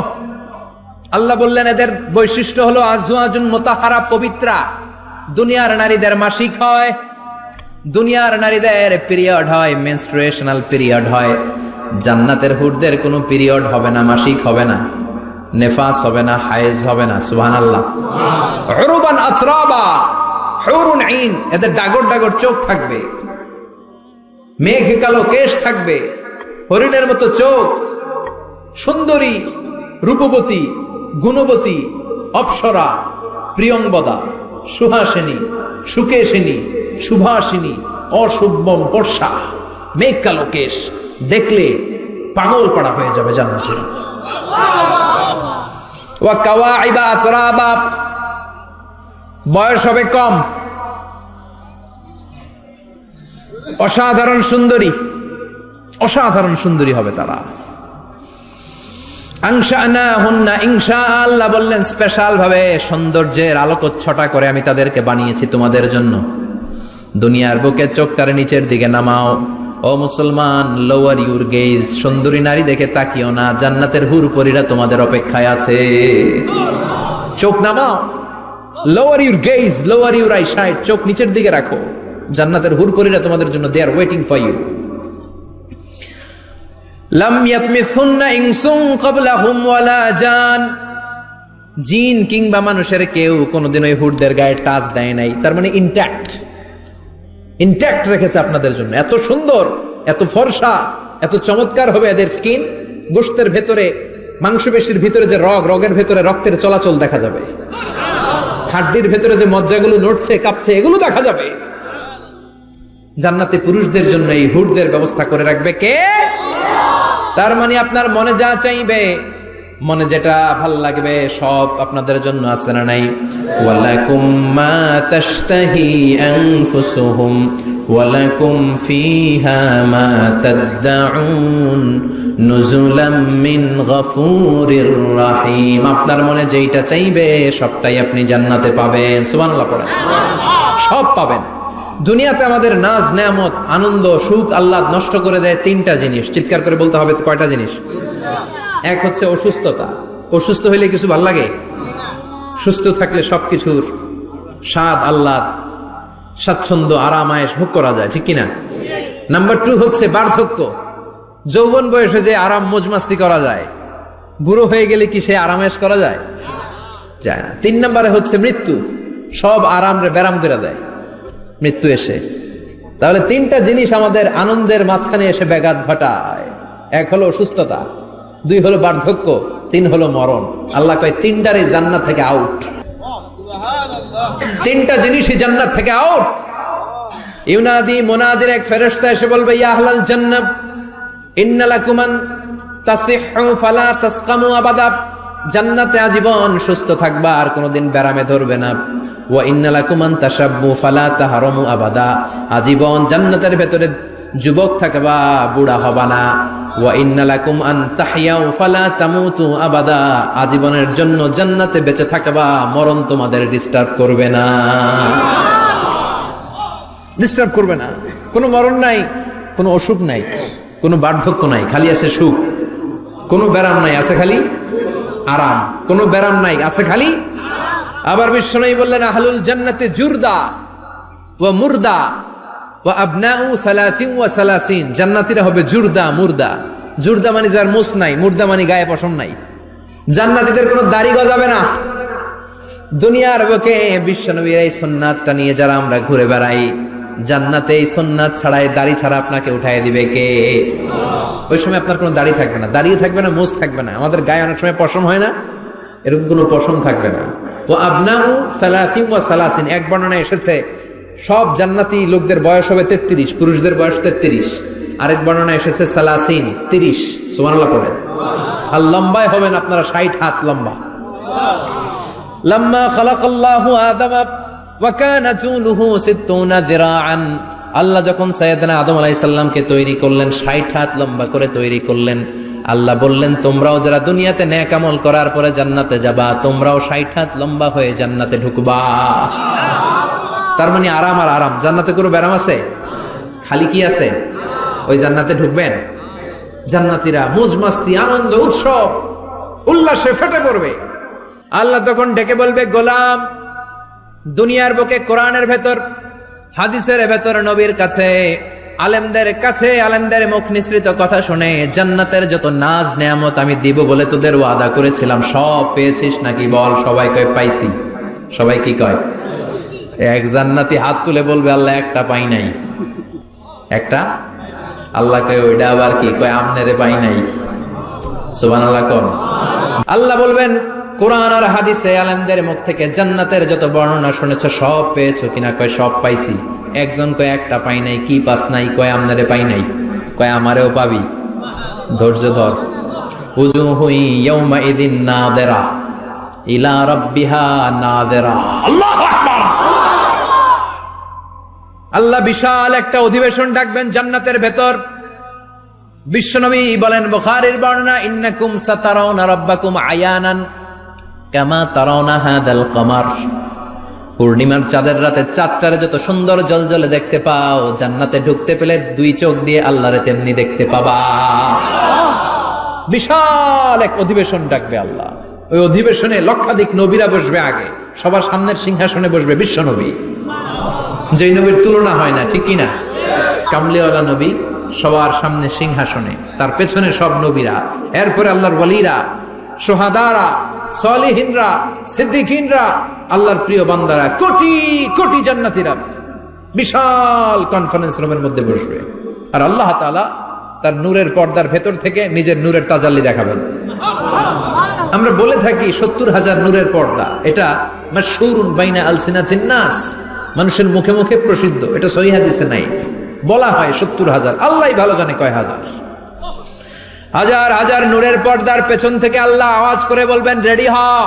আল্লাহ বললেন এদের বৈশিষ্ট্য হলো আজওয়াজুন মুতাহহারা, পবিত্রা। দুনিয়ার নারীদের মাসিক হয়, দুনিয়ার নারীদের পিরিয়ড হয়, মেনস্ট্রুয়েশনাল পিরিয়ড হয়। জান্নাতের হুরদের কোনো পিরিয়ড হবে না, মাসিক হবে না, নেফাস হবে না, হায়েজ হবে না। সুবহানাল্লাহ। উরুবান আতরাবা, হুরুন আইন, এদের ডাগর ডাগর চোখ থাকবে, মেঘ কালো কেশ থাকবে, হরিণের মতো চোখ, সুন্দরী, রূপবতী, গুণবতী, অপ্সরা, প্রিয়ংবদা, সুহাসিনী, সুকেশিনী, সুভাষিনী, অশুভম বর্ষা, মেঘ কালো কেশ, দেখলে পাগল পাড়া হয়ে যাবে জান্নাতের। ওয়া কাওয়াইবা আতরাবা, বয়স হবে কম, অসাধারণ সুন্দরী, অসাধারণ সুন্দরী হবে তারা। আনশানাহুন্না ইনশা, আল্লাহ বললেন স্পেশাল ভাবে সৌন্দর্যের আলোকচ্ছটা করে আমি তাদেরকে বানিয়েছি তোমাদের জন্য। দুনিয়ার বুকে চোখটারে নিচের দিকে নামাও। ও মুসলমান, লোয়ার ইউর গেজ, সুন্দরী নারী দেখে তাকিও না, জান্নাতের হুর পরীরা তোমাদের অপেক্ষায় আছে। চোখ নামাও, lower your gauge, lower your I side, চোখ নিচের দিকে রাখো। জান্নাতের হুর পরীরা তোমাদের জন্য, দে আর ওয়েটিং ফর ইউ। লাম ইয়াতমিসুন্না ইনসুন ক্বাবলাহুম ওয়ালা জান, জিন কিংবা মানুষের কেউ কোনোদিন ওই হুরদের গায়ে টাচ দেয় নাই। তার মানে ইনট্যাক্ট রেখেছে আপনাদের জন্য। এত সুন্দর, এত ফর্সা, এত চমৎকার হবে এদের স্কিন। গোশতের ভেতরে, মাংসপেশির ভিতরে যে রগের ভেতরে রক্তের চলাচল দেখা যাবে, হাড্ডির ভেতরে যে মজ্জাগুলো নড়ছে কাঁপছে এগুলো দেখা যাবে। জান্নাতে পুরুষদের জন্য এই হুরদের ব্যবস্থা করে রাখবে কে? তার মানে আপনার মনে যা চাইবে, মনে যেটা ভাল লাগবে সব আপনাদের জন্য আছে না নাই? ওয়ালাকুম মা তাশতাহি আনফুসুহুম ওয়ালাকুম ফিহা মা তাদউন নুজুলাম মিন গফুরির রহিম। আপনার মনে যেটা চাইবে সবটাই আপনি জান্নাতে পাবেন। সুবহানাল্লাহ পড়েন। সব পাবেন। দুনিয়াতে আমাদের নাজ নেয়ামত, আনন্দ, সুখ আল্লাহ নষ্ট করে দেয় তিনটা জিনিস। চিৎকার করে বলতে হবে কয়টা জিনিস? এক হচ্ছে অসুস্থতা। অসুস্থ হইলে কিছু ভাল লাগে? সুস্থ থাকলে সবকিছুর স্বাদ, আহ্লাদ, স্বাচ্ছন্দ্য, আরাম, আয়েশ ভোগ করা যায়, ঠিক কিনা? নাম্বার 2 হচ্ছে বার্ধক্য। যৌবন বয়সে যে আরাম মজমাস্তি করা যায়, বুড়ো হয়ে গেলে কি সে আরামেশ করা যায়? যায় না। 3 নম্বরে হচ্ছে মৃত্যু। সব আরাম রে ব্যারাম করে দেয় মৃত্যু এসে। তাহলে 3টা জিনিস আমাদের আনন্দের মাঝখানে এসে ব্যাঘাত ঘটায়। 1 হলো অসুস্থতা, 2 হলো বার্ধক্য, 3 হলো মরণ। আল্লাহ কয় 3টারই জান্নাত থেকে আউট। 3টা জিনিসই জান্নাত থেকে আউট। ইউনাদি, মুনাদির এক ফেরেশতা এসে বলবে, ইয়া আহলাল জান্নাহ ইন্না লাকুম আন তাসিহু ফালা তাসকামু আবাদা। জান্নাতে আজীবন সুস্থ থাকবা, আর কোনোদিন ব্যারামে ধরবে না। ওয়া ইন্না লাকুম আন তাশাব্বু ফালা তাহরামু আবাদা। আজীবন জান্নাতের ভেতরে যুবক থাকবা, বুড়া হবা না। ওয়া ইন্না লাকুম আন তাহইয়াউ ফালা তামুতু আবাদা। আজীবনের জন্য জান্নাতে বেঁচে থাকবা, মরণ তোমাদের ডিস্টার্ব করবে না। ডিস্টার্ব করবে না। কোনো মরণ নাই, কোনো অসুখ নাই, কোনো বার্ধক্য নাই, খালি আছে সুখ। কোনো ব্যারাম নাই, আছে খালি আরাম। কোনো ব্যারাম নাই, আছে খালি। আবার বিশ্বনবী বললেন আহলুল জান্নাতে জুরদা ওয়া মুরদা ওয়া আবনাউ 30 ওয়া 30। জান্নাতীরা হবে জুরদা মুরদা। জুরদা মানে যার মুছ নাই, মুরদা মানে গায়ে পশম নাই। জান্নাতীদের কোনো দাড়ি গজাবে না। দুনিয়ার বুকে বিশ্বনবীর এই সুন্নাতটা নিয়ে যারা আমরা ঘুরে বেড়াই, জান্নাতে এই সুন্নাত ছাড়াই দাড়ি ছাড়া আপনাকে উঠায় দিবে কে? ওই সময় আপনার কোনো দাড়ি থাকবে না, দাড়িও থাকবে না, মুছ থাকবে না। আমাদের গায়ে অনেক সময় পশম হয় না, এরকম কোনো পশম থাকবে না। ও আবনাউ 30 ওয়া 30। এক বর্ণনা এসেছে সব জান্নাতি লোকদের বয়স হবে 33, পুরুষদের বয়স 33। আরেক বর্ণনা এসেছে 30। সুবহানাল্লাহ পড়েন। আর লম্বায় হবেন আপনারা 60 হাত লম্বা। লাম্মা খালাকাল্লাহু আদামা ওয়া কানা তুলুহু 60 যিরাআন। আল্লাহ যখন সাইয়েদনা আদম আলাইহিস সালামকে তৈরি করলেন, 60 হাত লম্বা করে তৈরি করলেন। আল্লাহ বললেন তোমরাও যারা দুনিয়াতে নেক আমল করার পরে জান্নাতে যাবা, তোমরাও 60 হাত লম্বা হয়ে জান্নাতে ঢুকবা। তার মানে আরাম আর আরাম। জান্নাতে কোনো ব্যারাম আছে? খালি কি আছে? ওই জান্নাতে ঢুকবেন, জান্নাতীরা মौज মাস্তি আনন্দ উৎসব উল্লাসে ফেটে পড়বে। আল্লাহ তখন ডেকে বলবে গোলাম, দুনিয়ার বুকে কোরআনের ভেতর, হাদিসের ভেতর, নবীর কাছে, আলেমদের কাছে, আলেমদের মুখ নিঃসৃত কথা শুনে জান্নাতের যত নাজ নেয়ামত আমি দিব বলে তোদের ওয়াদা করেছিলাম, সব পেয়েছিস নাকি বল? সবাই কয় পাইছি। সবাই কি কয়? এক জান্নাতি হাত তুলে বলবে আল্লাহ একটা পাই নাই। একটা? আল্লাহ কয় ওইটা আবার কি? কয় আমনেরে পাই নাই। সুবহানাল্লাহ কোন? আল্লাহ বলবেন কোরআন আর হাদিসে আলেমদের মুখ থেকে জান্নাতের যত বর্ণনা শুনেছ সব পেয়েছো কিনা? কয় সব পাইছি। একজন কয় একটা পাই নাই। কি পাস নাই? কয় আমনারে পাই নাই। কয় আমারেও পাবি, ধৈর্য ধর। উজুহু ইয়াউমা ইযিন নাযিরা ইলা রাব্বিহা নাযিরা। আল্লাহু আকবার। আল্লাহ বিশাল একটা অধিবেশন ডাকবেন জান্নাতের ভেতর। বিশ্বনবী বলেন বুখারীর বর্ণনা, ইন্নাকুম সাতারাউনা রাব্বাকুম আয়ানান কামা তারাউনা হাদাল কমার। পূর্ণিমার চাঁদের রাতে চাঁদটারে যত সুন্দর জলজলে দেখতে পাও, জান্নাতে ঢুকতে পেলে দুই চোখ দিয়ে আল্লাহরে তেমনি দেখতে পাবা। বিশাল এক অধিবেশন ডাকবে আল্লাহ। ওই অধিবেশনে লক্ষাধিক নবীরা বসবে। আগে সবার সামনের সিংহাসনে বসবে বিশ্বনবী, যেই নবীর তুলনা হয় না, ঠিক কিনা? কামলিওয়ালা নবী সবার সামনে সিংহাসনে, তার পেছনে সব নবীরা, এরপরে আল্লাহর ওয়ালিরা, শুহাদারা, সালিহিনরা, সিদ্দিকিনরা, আল্লাহর প্রিয় বান্দারা, কোটি কোটি জান্নাতীরা বিশাল কনফারেন্স রুমের মধ্যে বসবে। আর আল্লাহ তাআলা তার নূরের পর্দার ভেতর থেকে নিজের নূরের তাজাল্লি দেখাবেন। আমরা বলে থাকি 70,000 নূরের পর্দা, এটা মাশহুরুন বাইনা আলসিনাতিন নাস, মানুষের মুখে মুখে প্রসিদ্ধ। এটা সহিহ হাদিসে নাই, বলা হয় 70,000। আল্লাহই ভালো জানে কয় হাজার। হাজার হাজার নূরের পর্দার পেছন থেকে আল্লাহ আওয়াজ করে বলবেন রেডি হও,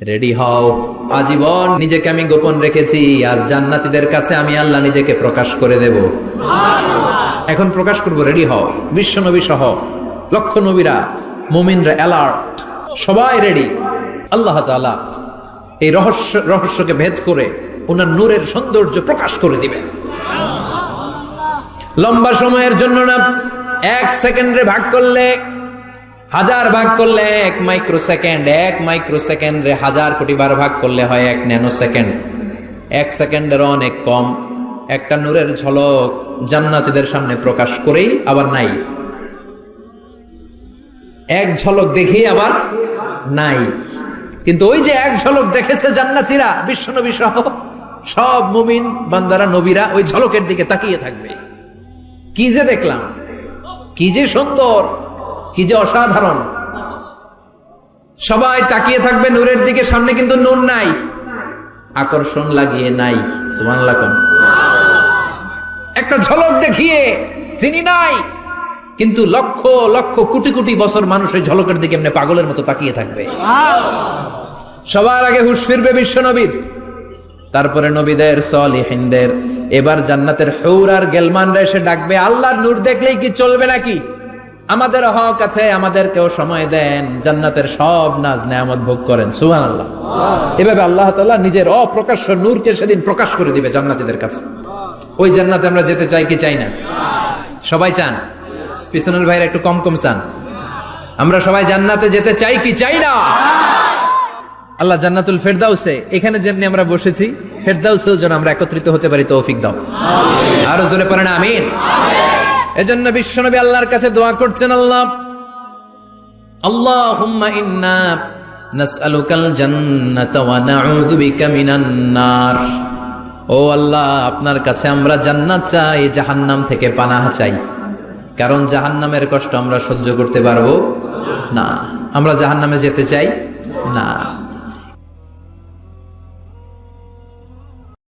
রেডি হও। আজীবন নিজেকে আমি গোপন রেখেছি, আজ জান্নাতীদের কাছে আমি আল্লাহ নিজেকে প্রকাশ করে দেব। এখন প্রকাশ করব, রেডি হও। বিশ্ব নবী সহ লক্ষ নবীরা, মুমিনরা অ্যালার্ট, সবাই রেডি। আল্লাহ তাআলা এই রহস্যকে ভেদ করে ওনার নূরের সৌন্দর্য প্রকাশ করে দিবেন। লম্বা সময়ের জন্য না, 1 সেকেন্ডে ভাগ করলে, 1000 ভাগ করলে 1 মাইক্রোসেকেন্ড, 1 মাইক্রোসেকেন্ডে 1000 কোটি বার ভাগ করলে হয় 1 ন্যানো সেকেন্ড। 1 সেকেন্ডের অনেক কম একটা নূরের ঝলক জান্নাতীদের সামনে প্রকাশ করেই আবার নাই। এক ঝলক দেখি আবার নাই। কিন্তু ওই যে এক ঝলক দেখেছে জান্নাতীরা, বিশ্বনবী সহ সব মুমিন বান্দারা, নবীরা ওই ঝলকের দিকে তাকিয়ে থাকবে। কি যে দেখলাম, কি যে সুন্দর, কি যে অসাধারণ। সবাই তাকিয়ে থাকবে নূরের দিকে, সামনে কিন্তু নূর নাই, আকর্ষণ লাগিয়ে নাই। সুবহানাল্লাহ। একটা ঝলক দেখিয়ে তিনি নাই, কিন্তু লক্ষ লক্ষ কোটি কোটি বছর মানুষ ওই ঝলকের দিকে এমনি পাগলের মতো তাকিয়ে থাকবে। সবার আগে হুঁশ ফিরবে বিশ্বনবীর, তারপরে নবীদের, সালিহিনদের। এবার জান্নাতের হুর আর গেলমানরা এসে ডাকবে, আল্লাহর নূর দেখলেই কি চলবে নাকি? আমাদের হক আছে, আমাদেরকেও সময় দেন, জান্নাতের সব নাজ নেয়ামত ভোগ করেন। সুবহানাল্লাহ। এভাবে আল্লাহ তাআলা নিজের অপ্রকাশ্য নূরকে সেদিন প্রকাশ করে দিবে জান্নাতীদের কাছে। ওই জান্নাতে আমরা যেতে চাই কি চাই না? সবাই চান? পিছনের ভাইরা একটু কম কম চান। আমরা সবাই জান্নাতে যেতে চাই কি চাই না? আল্লাহ জান্নাতুল ফেরদাউসে এখানে যেমনি আমরা বসেছি, ফেরদাউসেও যেন আমরা একত্রিত হতে পারি, তৌফিক দাও। আরো জোরে পড়েন আমিন। এজন্য বিশ্বনবী আল্লাহর কাছে দোয়া করছেন, আল্লাহুম্মা ইন্না নাসআলুকাল জান্নাতা ওয়া নাউযু বিকা মিনান নার। ও আল্লাহ, আপনার কাছে আমরা জান্নাত চাই, জাহান্নাম থেকে পানাহ চাই। কারণ জাহান্নামের কষ্ট আমরা সহ্য করতে পারবো না। আমরা জাহান্নামে যেতে চাই না।